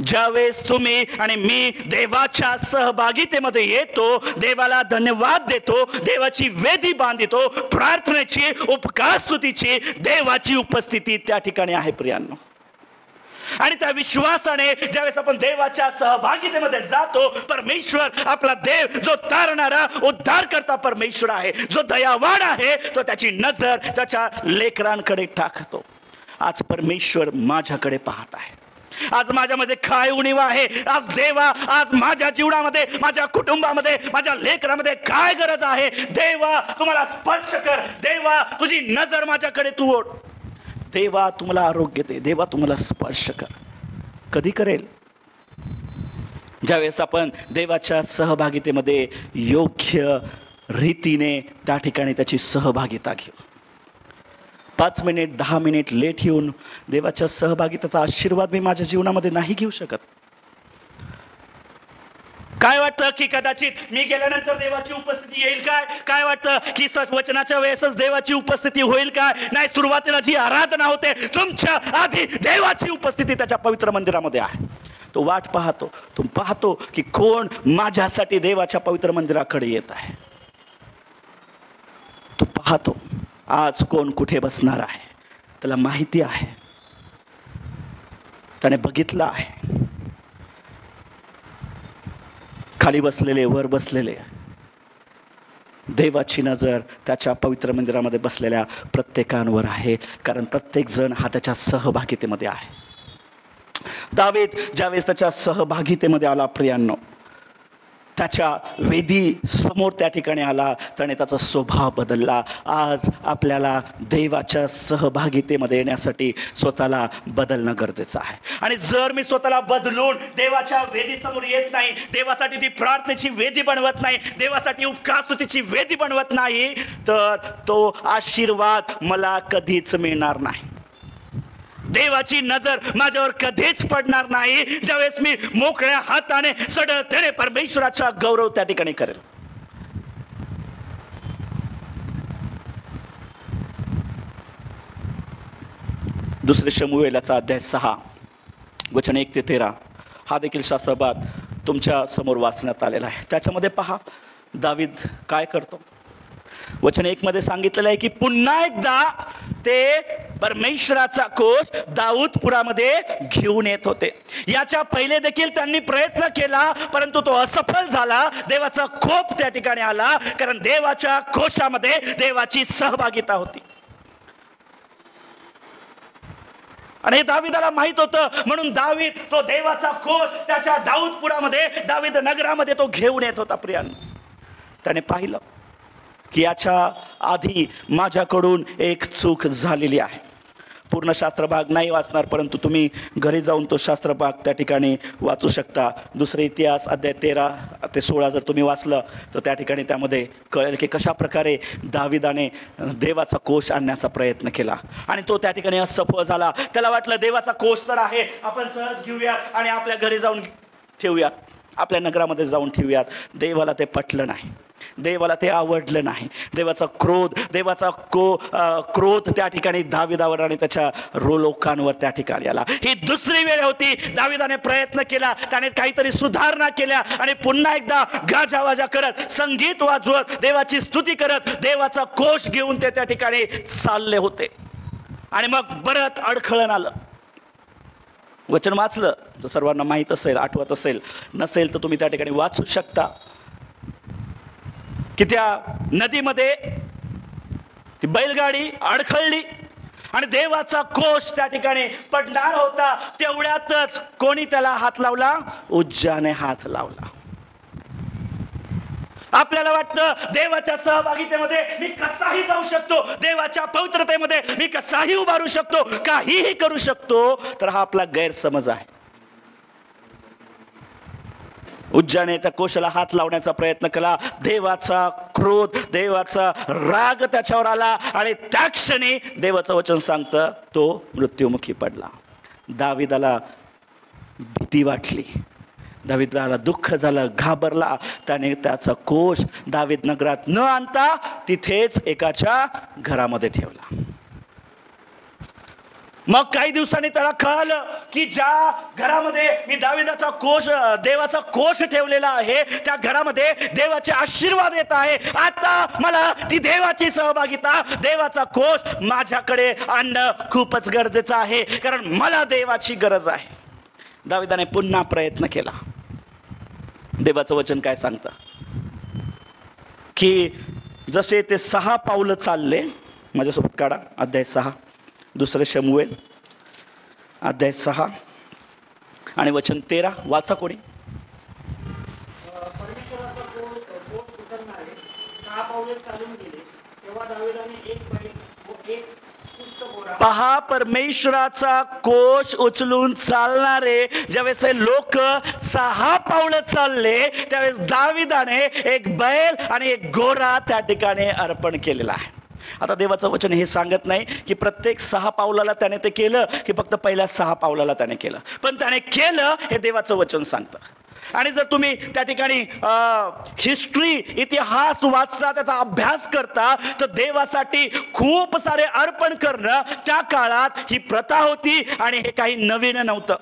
ज्यावेळेस तुम्ही आणि मी देवाच्या सहभागितेमध्ये येतो, देवाला धन्यवाद देतो, देवाची वेदी बांधितो, प्रार्थनेची, उपकार स्तुतीची, देवाची उपस्थिती त्या ठिकाणी आहे प्रियांनो. आणि त्या विश्वासाने ज्यावेळेस आपण देवाच्या सहभागितेमध्ये जातो, परमेश्वर आपला देव जो तारणारा उद्धार करता परमेश्वर आहे, जो दयावान आहे, तो त्याची नजर त्याच्या लेकरांकडे टाकतो. आज परमेश्वर माझ्याकडे पाहत आहे. आज माझ्यामध्ये काय उणीवा आहे, आज देवा आज माझ्या जीवनामध्ये, माझ्या कुटुंबामध्ये, माझ्या लेकरामध्ये काय गरज आहे. देवा तुम्हाला स्पर्श कर, देवा तुझी नजर माझ्याकडे तू ओढ, देवा तुम्हाला आरोग्य दे, देवा तुम्हाला स्पर्श कर. कधी करेल? ज्यावेळेस आपण देवाच्या सहभागितेमध्ये योग्य रीतीने त्या ठिकाणी त्याची सहभागिता घेऊ. 5 मिनिट 10 मिनिट लेट येऊन देवाच्या सहभागितेचा आशीर्वाद मी माझ्या जीवनामध्ये नाही घेऊ शकत. काय वाटतं की कदाचित मी गेल्यानंतर देवाची उपस्थिती येईल काय? काय वाटतं की वचनाच्या वेळेसच देवाची उपस्थिती होईल काय? नाही, सुरुवातीला जी आराधना होते तुमच्या आधी देवाची उपस्थिती त्याच्या पवित्र मंदिरामध्ये आहे. तो वाट पाहतो, तो पाहतो की कोण माझ्यासाठी देवाच्या पवित्र मंदिराकडे येत आहे. तो पाहतो आज कोण कुठे बसणार आहे, त्याला माहिती आहे, त्याने बघितलं आहे. खाली बसलेले, वर बसलेले, देवाची नजर त्याच्या पवित्र मंदिरामध्ये बसलेल्या प्रत्येकांवर आहे, कारण प्रत्येक जण हा त्याच्या सहभागितेमध्ये आहे. दावीद ज्यावेळेस त्याच्या सहभागितेमध्ये आला प्रियांनो, त्याच्या वेदी समोर त्या ठिकाणी आला, त्याने त्याचा स्वभाव बदलला. आज आपल्याला देवाच्या सहभागितेमध्ये येण्यासाठी स्वतःला बदलणं गरजेचं आहे. आणि जर मी स्वतःला बदलून देवाच्या वेदीसमोर येत नाही, देवासाठी ती प्रार्थनेची वेदी बनवत नाही, देवासाठी उपकार स्तुतीची वेदी बनवत नाही, तर तो आशीर्वाद मला कधीच मिळणार नाही. देवाची नजर माझ्यावर कधीच पडणार नाही ज्यावेळेस मी मोकळ्या हाताने सडळतेने परमेश्वराचा गौरव त्या ठिकाणी करेल. दुसरे शमूएलाचा अध्याय 6 वचन 1 ते 13 हा देखील शास्त्रभाग तुमच्या समोर वाचण्यात आलेला आहे. त्याच्यामध्ये पहा दावीद काय करतो. वचन 1 मध्ये सांगितलेलं आहे की पुन्हा एकदा ते परमेश्वराचा कोष दाऊदपुरामध्ये घेऊन येत होते. याच्या पहिले देखील त्यांनी प्रयत्न केला, परंतु तो असफल झाला. देवाचा कोप त्या ठिकाणी आला, कारण देवाच्या कोशामध्ये देवाची सहभागिता होती. आणि हे दावीदाला माहित होतं, म्हणून दावीद तो देवाचा कोष त्याच्या दाऊदपुरामध्ये, दावीद नगरामध्ये तो घेऊन येत होता. प्रियांनो, त्याने पाहिलं की याच्या आधी माझ्याकडून एक चूक झालेली आहे. पूर्ण शास्त्रभाग नाही वाचणार, परंतु तुम्ही घरी जाऊन तो शास्त्रभाग त्या ठिकाणी वाचू शकता. दुसरे इतिहास अध्याय 13 ते 16 जर तुम्ही वाचलं तर त्या ठिकाणी त्यामध्ये कळेल की कशा प्रकारे दाविदाने देवाचा कोष आणण्याचा प्रयत्न केला आणि तो त्या ठिकाणी असफल झाला. त्याला वाटलं देवाचा कोष तर आहे, आपण सहज घेऊयात आणि आपल्या घरी जाऊन ठेवूयात, आपल्या नगरामध्ये जाऊन ठेवूयात. देवाला ते पटलं नाही. देवाला ते आवडलं नाही. देवाचा क्रोध त्या ठिकाणी दाविदावर आणि त्याच्या लोकांवर त्या ठिकाणी आला. ही दुसरी वेळ होती. दाविदाने प्रयत्न केला, त्याने काहीतरी सुधारणा केल्या आणि पुन्हा एकदा गाजावाजा करत, संगीत वाजवत, देवाची स्तुती करत, देवाचा कोश घेऊन ते त्या ठिकाणी चालले होते. आणि मग परत अडखळण आलं. वचन वाचलं जर सर्वांना माहीत असेल, आठवत असेल, नसेल तर तुम्ही त्या ठिकाणी वाचू शकता की त्या नदीमध्ये ती बैलगाडी अडखळली आणि देवाचा कोश त्या ठिकाणी पडणार होता. तेवढ्यातच कोणी त्याला हात लावला? उज्जाने हात लावला. आपल्याला वाटतं देवाच्या सहभागितेमध्ये मी कसाही जाऊ शकतो, देवाच्या पवित्रतेमध्ये मी कसाही उभारू शकतो, काहीही करू शकतो. तर हा आपला गैरसमज आहे. उज्जाने त्या कोशाला हात लावण्याचा प्रयत्न केला. देवाचा क्रोध, देवाचा राग त्याच्यावर आला आणि त्या क्षणी देवाचं वचन सांगतं तो मृत्युमुखी पडला. दाविदाला भीती वाटली, दाविदाला दुःख झालं, घाबरला. त्याने त्याचा कोश दावीद नगरात न आणता तिथेच एकाच्या घरामध्ये ठेवला. मग काही दिवसांनी त्याला कळलं की ज्या घरामध्ये मी दाविदाचा कोश, देवाचा कोश ठेवलेला आहे, त्या घरामध्ये देवाचे आशीर्वाद येत आहे. आता मला ती देवाची सहभागिता, देवाचा कोश माझ्याकडे आणणं खूपच गरजेचं आहे, कारण मला देवाची गरज आहे. दाविदाने पुन्हा प्रयत्न केला. देवाचं वचन काय सांगतं की जसे ते 6 पावलं चालले, माझ्यासोबत काढा अध्याय 6, दुसरे शमूएल अध्याय 6 आणि वचन 13. वाचा कोणी. परमेश्वराचा कोश उचलणारे 6 पावले चालून गेले, तेव्हा दाविदाने एक बैल व एक पुष्ट घोडा. पहा, परमेश्वराचा कोश उचलून चालणारे ज्यावेळेस लोक 6 पावलं चालले, त्यावेळेस दाविदाने एक बैल आणि एक घोडा त्या ठिकाणी अर्पण केलेला आहे. आता देवाचं वचन हे सांगत नाही की प्रत्येक 6 पावलाला त्याने ते केलं की फक्त पहिल्या 6 पावलाला त्याने केलं, पण त्याने केलं हे देवाचं वचन सांगतं. आणि जर तुम्ही त्या ठिकाणी हिस्ट्री, इतिहास वाचता, त्याचा अभ्यास करता, तर देवासाठी खूप सारे अर्पण करणं त्या काळात ही प्रथा होती आणि हे काही नवीन नव्हतं.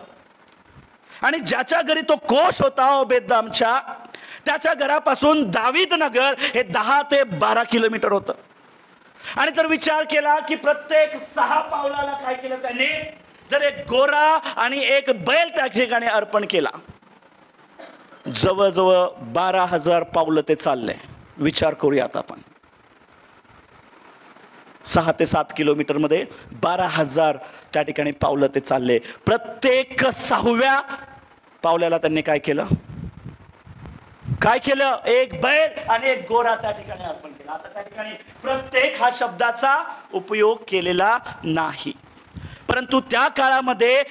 आणि ज्याच्या घरी तो कोश होता ओबेददामच्या, त्याच्या घरापासून दावीद नगर हे 10 ते 12 किलोमीटर होतं. आणि जर विचार केला की प्रत्येक 6 पावलाला काय केलं त्याने, जर एक गोरा आणि एक बैल त्या ठिकाणी अर्पण केला, जवळजवळ 12,000 पावलं ते चालले. विचार करूयात आपण, 6 ते 7 किलोमीटर मध्ये 12,000 त्या ठिकाणी पावलं ते चालले. प्रत्येक 6व्या पावल्याला त्यांनी काय केलं? एक बैल आणि एक गोरा त्या ठिकाणी अर्पण केला. आता त्या ठिकाणी प्रत्येक हा शब्दाचा उपयोग केलेला नाही, परंतु त्या काळामध्ये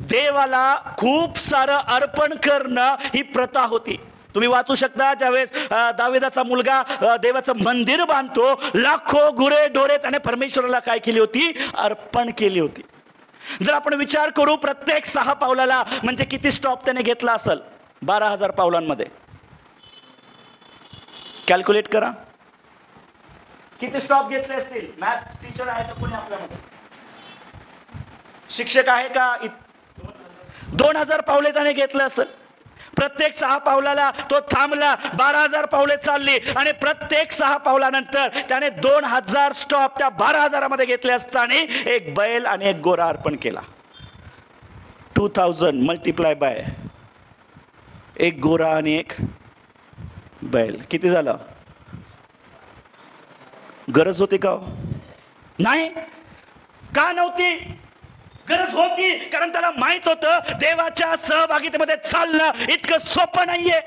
देवाला खूप सारं अर्पण करणं ही प्रथा होती. तुम्ही वाचू शकता, ज्यावेळेस दाविदाचा मुलगा देवाचं मंदिर बांधतो, लाखो गुरे ढोरे त्याने परमेश्वराला काय केली होती? अर्पण केली होती. जर आपण विचार करू प्रत्येक 6 पावलाला म्हणजे किती स्टॉप त्याने घेतला असेल? 12,000 पावलांमध्ये कॅल्क्युलेट करा, किती स्टॉप घेतले असतील? मॅथ टीचर आहे का कोणी आपल्यामध्ये? शिक्षक आहे का? 2,000 पावले त्याने घेतलं असेल. प्रत्येक 6 पावलाला तो थांबला, 12,000 पावले चालली आणि प्रत्येक 6 पावलानंतर त्याने 2,000 स्टॉप त्या 12,000 मध्ये घेतले असताना एक बैल आणि एक गोरा अर्पण केला. 2,000 मल्टिप्लाय बाय एक गोरा आणि एक बैल, किती झालं? गरज होती का? नाही. का नव्हती? गरज होती, कारण त्याला माहित होतं देवाच्या सहभागितेमध्ये चालणं इतकं सोपं नाहीये.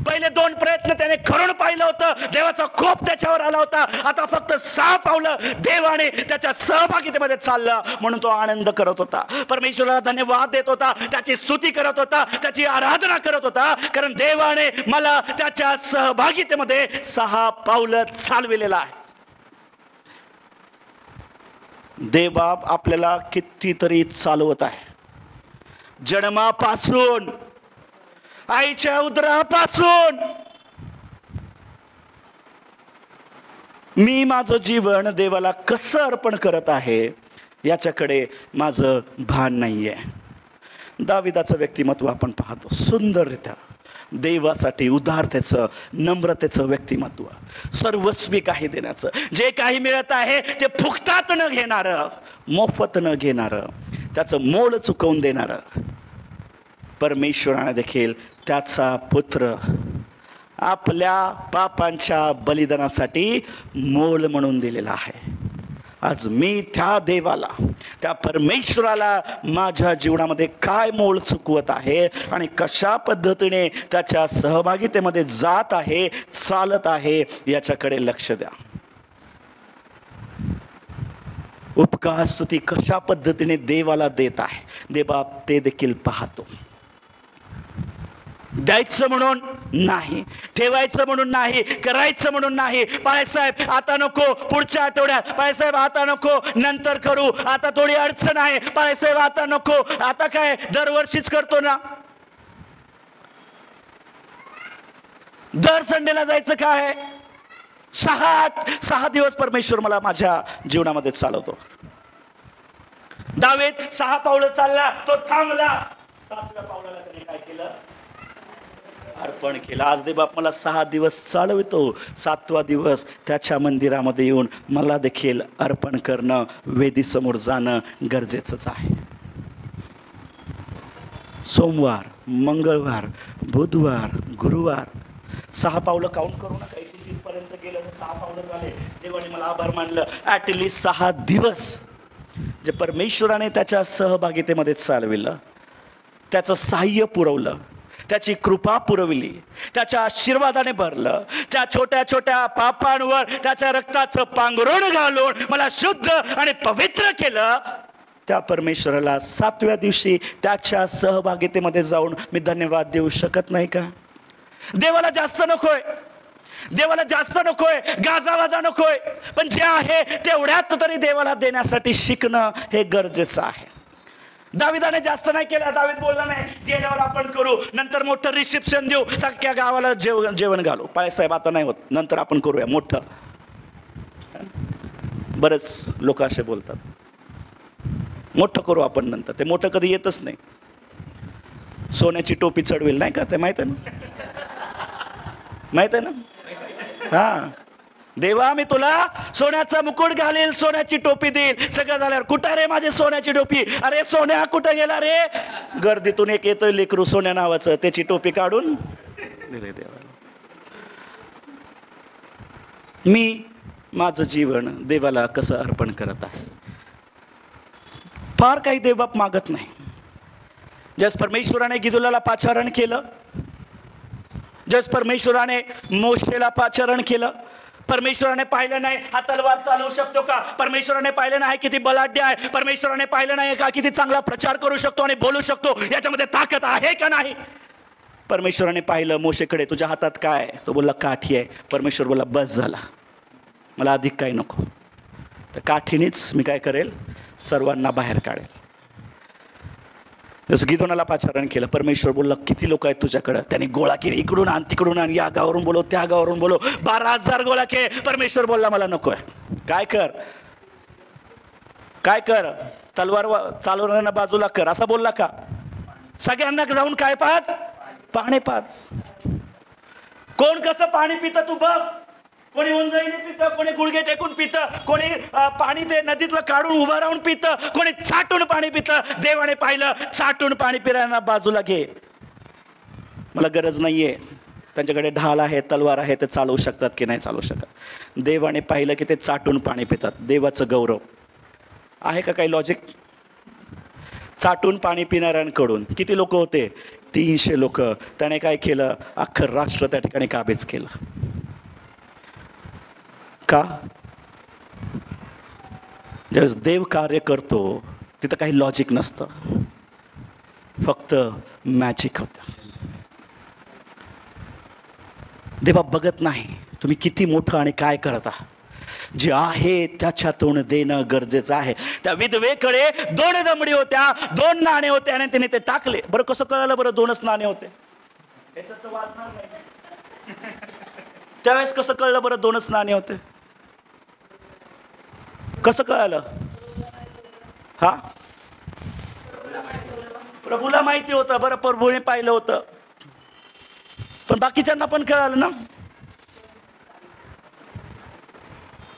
पहिले 2 प्रयत्न त्याने करून पाहिलं होतं, देवाचा कोप त्याच्यावर आला होता. आता फक्त 6 पावलं देवाने त्याच्या सहभागितेमध्ये चाललं म्हणून तो आनंद करत होता, परमेश्वराला धन्यवाद देत होता, त्याची स्तुती करत होता, त्याची आराधना करत होता, कारण देवाने मला त्याच्या सहभागितेमध्ये 6 पावलं चालविलेलं आहे. देवबाप आपल्याला कितीतरी चालवत आहे. जन्मापासून, आईच्या उदरापासून मी माझं जीवन देवाला कसं अर्पण करत आहे याच्याकडे माझं भान नाही आहे. दाविदाचं व्यक्तिमत्व आपण पाहतो, सुंदररित्या देवासाठी उदारतेचं, नम्रतेचं व्यक्तिमत्व, सर्वस्वी काही देण्याचं, जे काही मिळत आहे ते फुकटात न घेणारं, मोफत न घेणारं, त्याचं मोल चुकवून देणारं. परमेश्वराने देखील त्याचा पुत्र आपल्या पापांच्या बलिदानासाठी मोल म्हणून दिलेला आहे. आज मी त्या देवाला, त्या परमेश्वराला माझ्या जीवनामध्ये काय मोल चुकवत आहे आणि कशा पद्धतीने त्याच्या सहभागितेमध्ये जात आहे, चालत आहे, याच्याकडे लक्ष द्या. उपकार स्तुती कशा पद्धतीने देवाला देत आहे, देवा ते देखील पाहतो. द्यायचं म्हणून नाही, ठेवायचं म्हणून नाही, करायचं म्हणून नाही. बाळासाहेब आता नको, पुढच्या आठवड्यात. बाळासाहेब आता नको, नंतर करू. आता थोडी अडचण आहे. बाळासाहेब आता नको, आता काय दरवर्षीच करतो ना. दर संडेला जायचं काय? 6 दिवस परमेश्वर मला माझ्या जीवनामध्ये चालवतो. दावीद 6 पावलं चालला, तो थांबला. 7व्या पावलाला त्याने काय केलं? अर्पण केलं. आज देवबाप मला 6 दिवस चालवितो, 7वा दिवस त्याच्या मंदिरामध्ये येऊन मला देखील अर्पण करणं, वेदीसमोर जाणं गरजेचंच आहे. सोमवार, मंगळवार, बुधवार, गुरुवार 6 पावलं काउंट करू नका. इथून तिथपर्यंत गेलं तर 6 पावलं झाले. देवाने मला आभार मानलं. ॲटलिस्ट 6 दिवस जे परमेश्वराने त्याच्या सहभागितेमध्ये चालविलं, त्याचं साह्य पुरवलं, त्याची कृपा पुरवली, त्याच्या आशीर्वादाने भरलं, त्या छोट्या छोट्या पापांवर त्याच्या रक्ताचं पांघरुण घालून मला शुद्ध आणि पवित्र केलं. त्या परमेश्वराला 7व्या दिवशी त्याच्या सहभागितेमध्ये जाऊन मी धन्यवाद देऊ शकत नाही का? देवाला जास्त नकोय, देवाला जास्त नकोय, गाजावाजा नकोय, पण जे आहे तेवढ्यात तरी देवाला देण्यासाठी शिकणं हे गरजेचं आहे. दाविदाने जास्त नाही केलं. दावीद बोलला नाही गेल्यावर आपण करू, नंतर मोठं रिसेप्शन देऊ, सगळ्या गावाला जेवण घालू. पाळेसाहेब आता नाही होत, नंतर आपण करूया मोठं. बरेच लोक असे बोलतात, मोठं करू आपण नंतर. ते मोठं कधी येतच नाही. सोन्याची टोपी चढवेल नाही का, ते माहित आहे ना, माहित आहे ना. हा, देवा मी तुला सोन्याचा मुकुट घालेल, सोन्याची टोपी देईल. सगळं झाल्यावर कुठं रे माझी सोन्याची टोपी? अरे सोन्या कुठं गेला रे? गर्दीतून एक येतोय लेकरू सोन्या नावाचं, त्याची टोपी काढून दिले देवाला. मी माझं जीवन देवाला कसं अर्पण करत आहे? फार काही देवबाप मागत नाही. जस परमेश्वराने गिदोलाला पाचारण केलं, जस परमेश्वराने मोशेला पाचारण केलं, परमेश्वराने पाहिलं नाही हा तलवार चालवू शकतो का? परमेश्वराने पाहिलं नाही किती बलाढ्य आहे? परमेश्वराने पाहिलं नाही का किती चांगला प्रचार करू शकतो आणि बोलू शकतो? याच्यामध्ये ताकद आहे का नाही? परमेश्वराने पाहिलं मोशेकडे, तुझ्या हातात काय? तो बोलला काठी आहे. परमेश्वर बोलला बस झाला, मला अधिक काही नको. तर काठीनेच मी काय करेल? सर्वांना बाहेर काढेल. जसं गिदोनाला पाचारण केलं, परमेश्वर बोलला किती लोक आहेत तुझ्याकडं? त्याने गोळा केले, इकडून आण तिकडून आण, या गावावरून बोलो त्या गावावरून बोलो, 12,000 गोळा केले. परमेश्वर बोलला मला नको आहे. काय कर, काय कर? तलवार चालवणाऱ्यांना बाजूला कर, असा बोलला का? सगळ्यांना जाऊन काय पाच? पाणी पाच. कोण कसं पाणी पितं तू बघ. कोणी उंजळीने पितं, कोणी गुडघे टेकून पितं, कोणी पाणी ते नदीतलं काढून उभं राहून पितं, कोणी चाटून पाणी पितं. देवाने पाहिलं चाटून पाणी पिणाऱ्यांना बाजूला घे, मला गरज नाहीये. त्यांच्याकडे ढाल आहे, तलवार आहे, ते चालवू शकतात की नाही चालवू शकत. देवाने पाहिलं की ते चाटून पाणी पितात. देवाचं गौरव आहे का काही लॉजिक? चाटून पाणी पिणाऱ्यांकडून किती लोक होते? 300 लोक. त्याने काय केलं? अख्खं राष्ट्र त्या ठिकाणी काबीज केलं. का? ज्यावेळेस देव कार्य करतो तिथं काही लॉजिक नसतं, फक्त मॅजिक होतं. देवा बघत नाही तुम्ही किती मोठं आणि काय करता. जे आहे त्याच्यातून देणं गरजेचं आहे. त्या विधवेकडे 2 दमडी होत्या, 2 नाणे होते आणि तिने ते टाकले. बरं कसं कळलं बरं 2च नाणे होते? त्याच्यात तर वाजणार नाही. त्यावेळेस कसं कळलं बरं 2च नाणे होते? कसं कळालं? हा, प्रभूला माहिती होतं. बरं, प्रभूने पाहिलं होतं, पण बाकीच्यांना पण कळालं ना.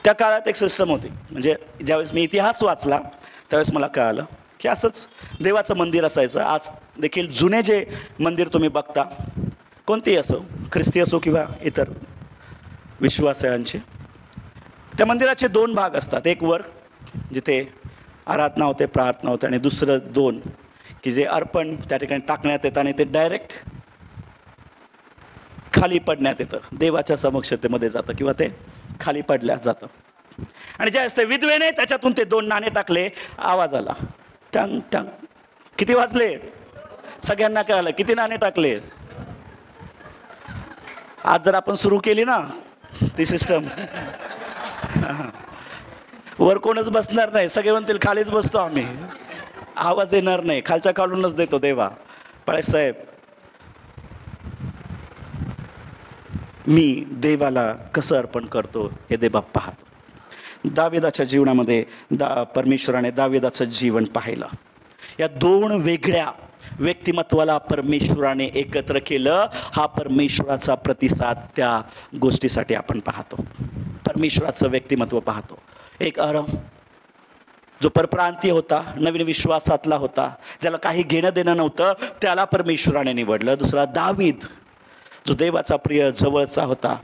त्या काळात एक सिस्टम होती, म्हणजे ज्यावेळेस मी इतिहास वाचला त्यावेळेस मला कळालं की असंच देवाचं मंदिर असायचं. आज देखील जुने जे मंदिर तुम्ही बघता, कोणतेही असो, ख्रिस्ती असो किंवा इतर विश्वासांचे, त्या मंदिराचे 2 भाग असतात. एक वर जिथे आराधना होते, प्रार्थना होते, आणि दुसरं 2 की जे अर्पण त्या ठिकाणी टाकण्यात येतं आणि ते डायरेक्ट खाली पडण्यात येतं, देवाच्या समक्षतेमध्ये जातं किंवा ते खाली पडल्या जातं. आणि ज्यावेळेस ते विधवेने त्याच्यातून ते 2 नाणे टाकले, आवाज आला, टंग टंग. किती वाजले? सगळ्यांना कळालं किती नाणे टाकले. आज जर आपण सुरू केली ना ती सिस्टम, वर कोणच बसणार नाही, सगळे म्हणतील खालीच बसतो आम्ही, आवाज येणार नाही, खालच्या काढूनच देतो देवा. साहेब, मी देवाला कसं अर्पण करतो हे देवा पाहतो. दाविदाच्या जीवनामध्ये परमेश्वराने दाविदाचं जीवन पाहिलं. या 2 वेगळ्या व्यक्तिमत्वाला परमेश्वराने एकत्र केलं. हा परमेश्वराचा प्रतिसाद त्या गोष्टीसाठी आपण पाहतो. परमेश्वराचं व्यक्तिमत्व पाहतो. एक आराम जो परप्रांतीय होता, नवीन विश्वासातला होता, ज्याला काही घेणं देणं नव्हतं, त्याला परमेश्वराने निवडलं. दुसरा दावीद, जो देवाचा प्रिय जवळचा होता,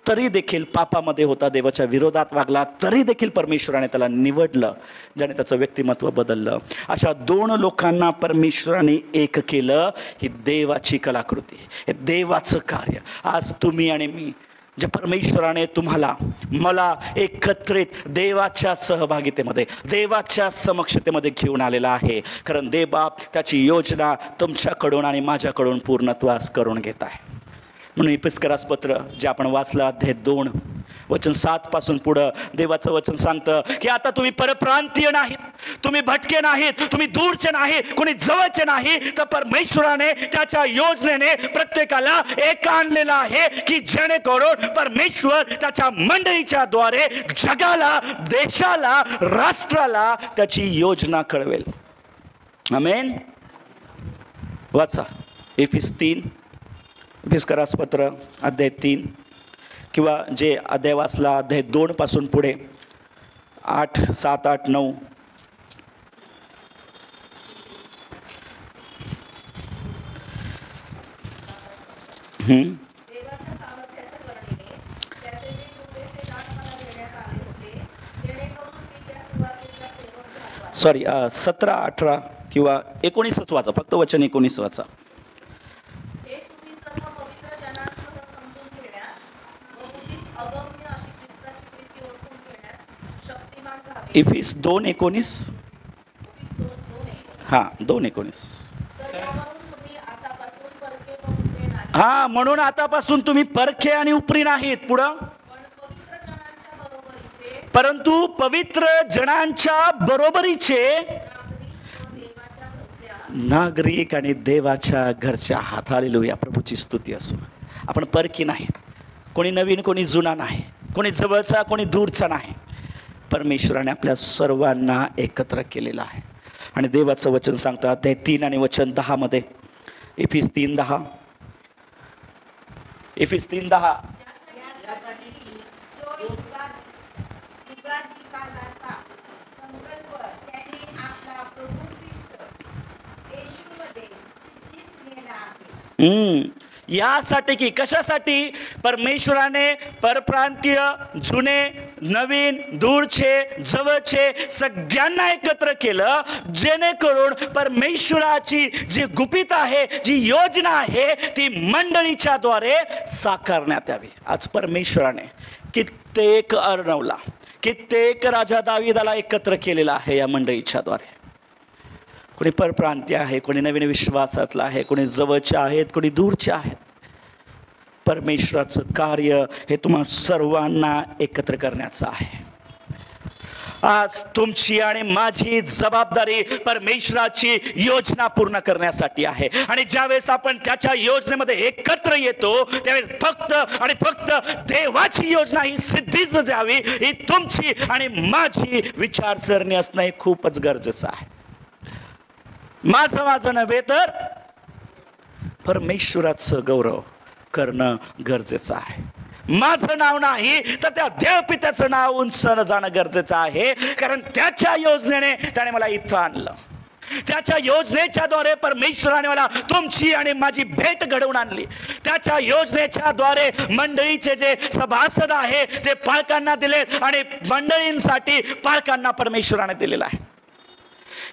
तरी देखील पापामध्ये होता, देवाच्या विरोधात वागला, तरी देखील परमेश्वराने त्याला निवडलं, ज्याने त्याचं व्यक्तिमत्व बदललं. अशा 2 लोकांना परमेश्वराने एक केलं. ही देवाची कलाकृती, हे देवाचं कार्य. आज तुम्ही आणि मी, जे परमेश्वराने तुम्हाला मला एकत्रित देवाच्या सहभागितेमध्ये, देवाच्या समक्षतेमध्ये घेऊन आलेला आहे. कारण देवबाप त्याची योजना तुमच्याकडून आणि माझ्याकडून पूर्णत्वास करून घेत आहे. म्हणून इफिस्करास पत्र जे आपण वाचलं, अध्याय 2 वचन 7 पासून पुढं देवाचं वचन सांगतं की आता तुम्ही परप्रांतीय नाहीत, तुम्ही भटके नाहीत, तुम्ही दूरचे नाही, कोणी जवळचे नाही, तर परमेश्वराने त्याच्या योजनेने प्रत्येकाला एक आणलेला आहे की जेणेकरून परमेश्वर त्याच्या मंडळीच्या द्वारे जगाला, देशाला, राष्ट्राला त्याची योजना कळवेल. आमेन. वाचा इफिस्करास पत्र अध्याय 3 किंवा जे अध्याय वाचला अध्याय 2 पासून पुढे 8, 7, 8, 9. सॉरी 17, 18 किंवा 19च वाचा, फक्त वचन 19 वाचा. इफिस 2:19. हां, 2:19. हां, म्हणून आतापासून तुम्ही परखे आणि उपरी नाहीत. पुढं, परंतु पवित्र जनांच्या बरोबरीचे नागरिक आणि देवाच्या घरच्या आहात. हालेलुया, प्रभूची स्तुती असो. आपण परकी नाहीत, कोणी नवीन कोणी जुना नाही, कोणी जवळचा कोणी दूरचा नाही. परमेश्वराने आपल्या सर्वांना एकत्र केलेलं आहे. आणि देवाचं वचन सांगतं अध्याय 3 आणि वचन 10 मध्ये, इफिस 3:10. इफिस 3:10. यासाठी की कशासाठी? परमेश्वराने परप्रांतीय, जुने, नवीन, दूरचे, जवळचे सगळ्यांना एकत्र केलं, जेणेकरून परमेश्वराची जी गुपित आहे, जी योजना आहे, ती मंडळीच्या द्वारे साकारण्यात यावी. आज परमेश्वराने कित्येक अर्णवला, कित्येक राजा दाविदाला एकत्र केलेला आहे या मंडळीच्या द्वारे. कोणी परप्रांतीय आहे, कोणी नवीन विश्वासातला आहे, कोणी जवळचे आहेत, कोणी दूरचे आहेत. परमेश्वराचं कार्य हे तुम्हा सर्वांना एकत्र करण्याचं आहे. आज तुमची आणि माझी जबाबदारी परमेश्वराची योजना पूर्ण करण्यासाठी आहे. आणि ज्यावेळेस आपण त्याच्या योजनेमध्ये एकत्र येतो त्यावेळेस फक्त आणि फक्त देवाची योजना ही सिद्धीच द्यावी, ही तुमची आणि माझी विचारसरणी असणं हे खूपच गरजेचं आहे. माझं नव्हे तर परमेश्वराचं गौरव करणं गरजेचं आहे. माझं नाव नाही तर त्या देवपित्याचं नाव उंच जाणं गरजेचं आहे. कारण त्याच्या योजनेने त्याने मला इथं आणलं. त्याच्या योजनेच्या द्वारे परमेश्वराने मला तुमची आणि माझी भेट घडवून आणली. त्याच्या योजनेच्या द्वारे मंडळीचे जे सभासद आहे ते पालकांना दिलेत आणि मंडळींसाठी पालकांना परमेश्वराने दिलेलं आहे.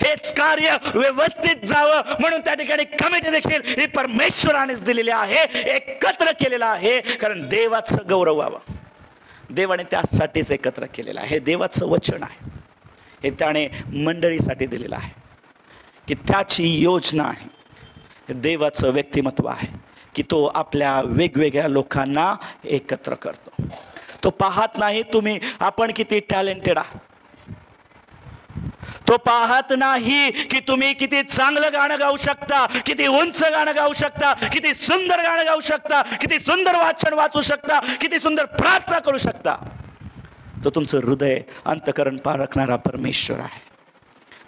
हेच कार्य व्यवस्थित जावं म्हणून त्या ठिकाणी कमिटी देखील ही परमेश्वरानेच दिलेली आहे, एकत्र केलेला आहे. कारण देवाचं गौरव व्हावं, देवाने त्यासाठीच एकत्र केलेलं आहे. हे देवाचं वचन आहे, हे त्याने मंडळीसाठी दिलेलं आहे की त्याची योजना आहे. हे देवाचं व्यक्तिमत्व आहे की तो आपल्या वेगवेगळ्या लोकांना एकत्र करतो. तो पाहत नाही तुम्ही आपण किती टॅलेंटेड आहात, तो पाहत नाही की तुम्ही किती चांगलं गाणं गाऊ शकता, किती उंच गाणं गाऊ शकता, किती सुंदर गाणं गाऊ शकता, किती सुंदर वाचन वाचू शकता, किती सुंदर प्रार्थना करू शकता. तो तुमचं हृदय अंतःकरण पारखणारा परमेश्वर आहे.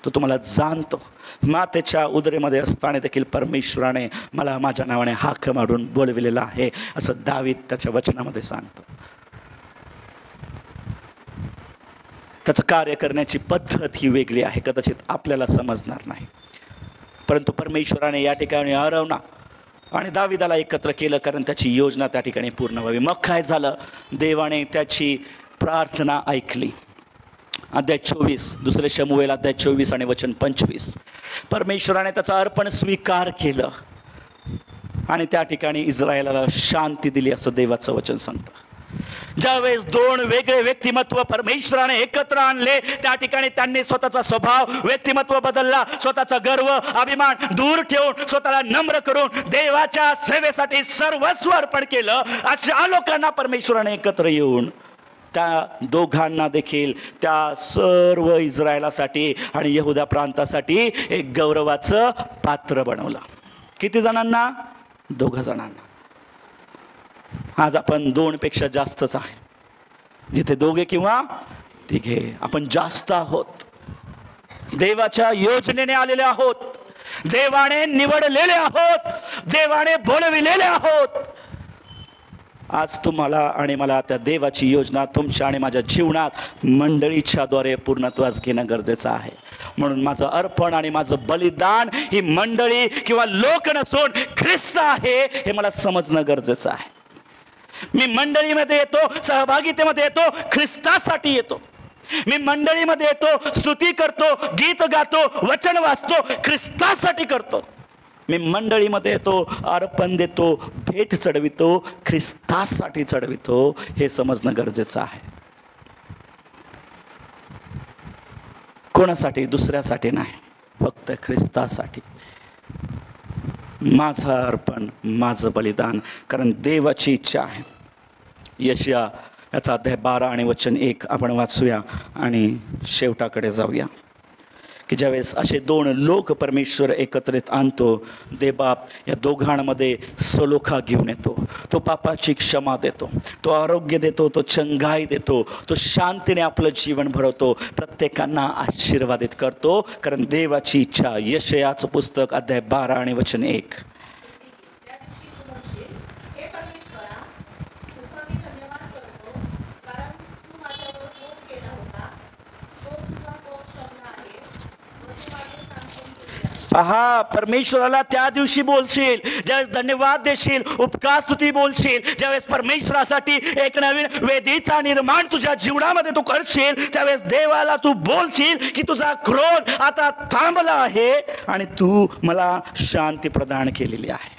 तो तुम्हाला जाणतो. मातेच्या उदरेमध्ये असताना देखील परमेश्वराने मला माझ्या नावाने हाक मारून बोलविलेलं आहे असं दावीद त्याच्या वचनामध्ये सांगतो. त्याचं कार्य करण्याची पद्धत ही वेगळी आहे, कदाचित आपल्याला समजणार नाही. परंतु परमेश्वराने या ठिकाणी अरवना आणि दाविदाला एकत्र केलं कारण त्याची योजना त्या ठिकाणी पूर्ण व्हावी. मग काय झालं, देवाने त्याची प्रार्थना ऐकली. अध्याय 24 दुसरे शमूएल अध्याय 24 आणि वचन 25. परमेश्वराने त्याचं अर्पण स्वीकार केलं आणि त्या ठिकाणी इस्रायलाला शांती दिली असं देवाचं वचन सांगतं. ज्यावेळेस दोन वेगळे व्यक्तिमत्व परमेश्वराने एकत्र आणले त्या ठिकाणी त्यांनी स्वतःचा स्वभाव व्यक्तिमत्व बदलला. स्वतःचा गर्व अभिमान दूर ठेवून स्वतःला नम्र करून देवाच्या सेवेसाठी सर्वस्व अर्पण केलं. अशा लोकांना परमेश्वराने एकत्र येऊन त्या दोघांना देखील त्या सर्व इस्रायलासाठी आणि यहुदा प्रांतासाठी एक गौरवाचं पात्र बनवलं. किती जणांना? 2 जणांना. आज आपण 2 पेक्षा जास्तच आहे. जिथे 2 किंवा 3 आपण जास्त आहोत. देवाच्या योजनेने आलेले आहोत, देवाने निवडलेले आहोत, देवाने बोलविलेले आहोत. आज तुम्हाला आणि मला त्या देवाची योजना तुमच्या आणि माझ्या जीवनात मंडळीच्या द्वारे पूर्णत्वास घेणं गरजेचं आहे. म्हणून माझं अर्पण आणि माझं बलिदान ही मंडळी किंवा लोक नसून ख्रिस्त आहे हे मला समजणं गरजेचं आहे. मी मंडळीमध्ये येतो, सहभागितेमध्ये येतो, ख्रिस्तासाठी येतो. मी मंडळीमध्ये येतो, स्तुती करतो, गीत गातो, वचन वाचतो, ख्रिस्तासाठी करतो. मी मंडळीमध्ये येतो, अर्पण देतो, भेट चढवितो, ख्रिस्तासाठी चढवितो. हे समजणं गरजेचं आहे. कोणासाठी? दुसऱ्यासाठी नाही, फक्त ख्रिस्तासाठी. माझं अर्पण, माझं बलिदान, कारण देवाची इच्छा आहे. यशाया याचा अध्याय 12 आणि वचन 1 आपण वाचूया आणि शेवटाकडे जाऊया. की ज्यावेळेस असे 2 लोक परमेश्वर एकत्रित आणतो, देवबाप या दोघांमध्ये सलोखा घेऊन येतो. तो पापाची क्षमा देतो, तो आरोग्य देतो, तो चंगाई देतो, तो शांतीने आपलं जीवन भरवतो, प्रत्येकांना आशीर्वादित करतो. कारण देवाची इच्छा. यशायाचं पुस्तक अध्याय 12 आणि वचन 1. पहा, परमेश्वराला त्या दिवशी बोलशील ज्यावेळेस धन्यवाद देशील, उपकार स्तुती बोलशील, ज्यावेळेस परमेश्वरासाठी एक नवीन वेदीचा निर्माण तुझ्या जीवनामध्ये तू करशील, त्यावेळेस देवाला तू बोलशील की तुझा क्रोध आता थांबला आहे आणि तू मला शांती प्रदान केलेली आहे.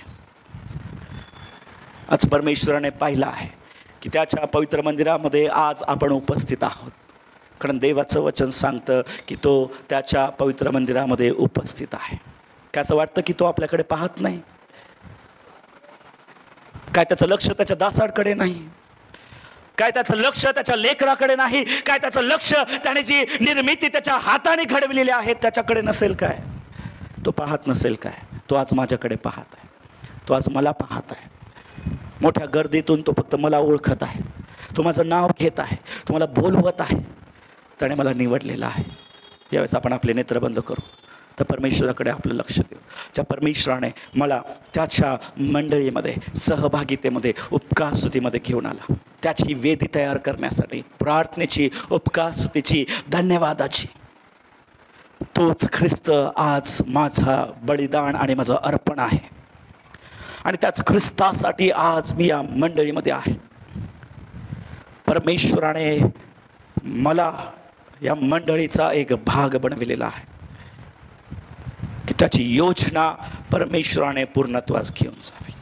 आज परमेश्वराने पाहिलं आहे की त्याच्या पवित्र मंदिरामध्ये आज आपण उपस्थित आहोत. कारण देवाचं वचन सांगतं की तो त्याच्या पवित्र मंदिरामध्ये उपस्थित आहे. काय असं वाटतं की तो आपल्याकडे पाहत नाही? काय त्याचं लक्ष त्याच्या दासांकडे नाही? काय त्याचं लक्ष त्याच्या लेकराकडे नाही? काय त्याचं लक्ष त्याने जी निर्मिती त्याच्या हाताने घडविलेली आहे त्याच्याकडे नसेल काय? तो पाहत नसेल काय? तो आज माझ्याकडे पाहत आहे, तो आज मला पाहत आहे. मोठ्या गर्दीतून तो फक्त मला ओळखत आहे, तो माझं नाव घेत आहे, तो मला बोलवत आहे. त्याने मला निवडलेलं आहे. यावेळेस आपण आपले नेत्र बंद करू, तर परमेश्वराकडे आपलं लक्ष देऊ. ज्या परमेश्वराने मला त्याच्या मंडळीमध्ये, सहभागितेमध्ये, उपकारस्तुतीमध्ये घेऊन आला, त्याची वेदी तयार करण्यासाठी, प्रार्थनेची, उपकारस्तुतीची, धन्यवादाची, तोच ख्रिस्त आज माझा बलिदान आणि माझं अर्पण आहे. आणि त्याच ख्रिस्तासाठी आज मी या मंडळीमध्ये आहे. परमेश्वराने मला या मंडळीचा एक भाग बनविलेला आहे की त्याची योजना परमेश्वराने पूर्णत्वास घेऊन जावी.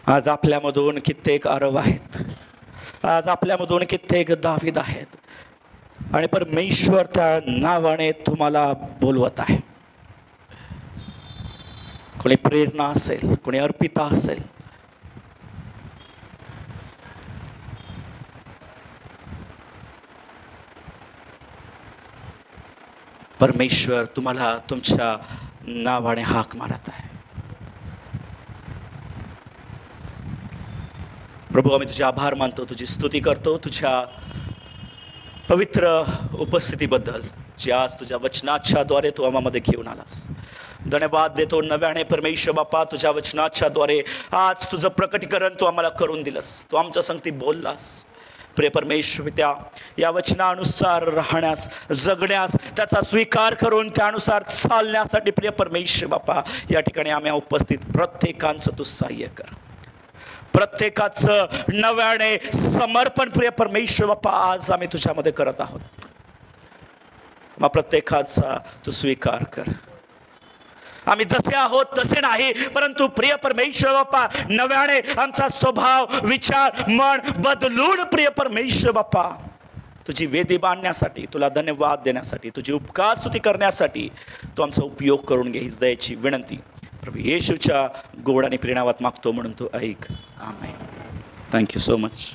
आज आपल्यामधून कित्येक आरव आहेत, आज आपल्यामधून कित्येक दावीद आहेत, आणि परमेश्वर त्या नावाने तुम्हाला बोलवत आहे. कोणी प्रेरणा असेल, कोणी अर्पिता असेल, परमेश्वर तुम्हाला तुमच्या नावाने हाक मारत आहे. प्रभू, आम्ही तुझे आभार मानतो, तुझी स्तुती करतो तुझ्या पवित्र उपस्थितीबद्दल, जी आज तुझ्या वचनाच्या द्वारे तू आम्हामध्ये घेऊन आलास. धन्यवाद देतो नव्याने परमेश्वर बापा, तुझ्या वचनाच्या द्वारे आज तुझं प्रकटीकरण तू आम्हाला करून दिलंस, तू आमच्या संगती बोललास. प्रिय परमेश्वर, त्या या वचनानुसार राहण्यास, जगण्यास, त्याचा स्वीकार करून त्यानुसार चालण्यासाठी प्रिय परमेश्वर बापा, या ठिकाणी आम्ही उपस्थित प्रत्येकांचं तू सहाय्य कर. प्रत्येकाचं नव्याने समर्पण प्रिय परमेश्वर बापा आज आम्ही तुझ्यामध्ये करत आहोत. मग प्रत्येकाचा तू स्वीकार कर. आम्ही जसे आहोत तसे नाही, परंतु प्रिय परमेश्वर बाप्पा नव्याने आमचा स्वभाव, विचार, मन बदलून प्रिय परमेश्वर बाप्पा तुझी वेदी बांधण्यासाठी, तुला धन्यवाद देण्यासाठी, तुझी उपकारस्तुती करण्यासाठी तू आमचा उपयोग करून घे. हीच दयेची विनंती प्रभू येशूच्या गोड आणि प्रेमात मागतो, म्हणून तू ऐक. आमेन. Thank you so much.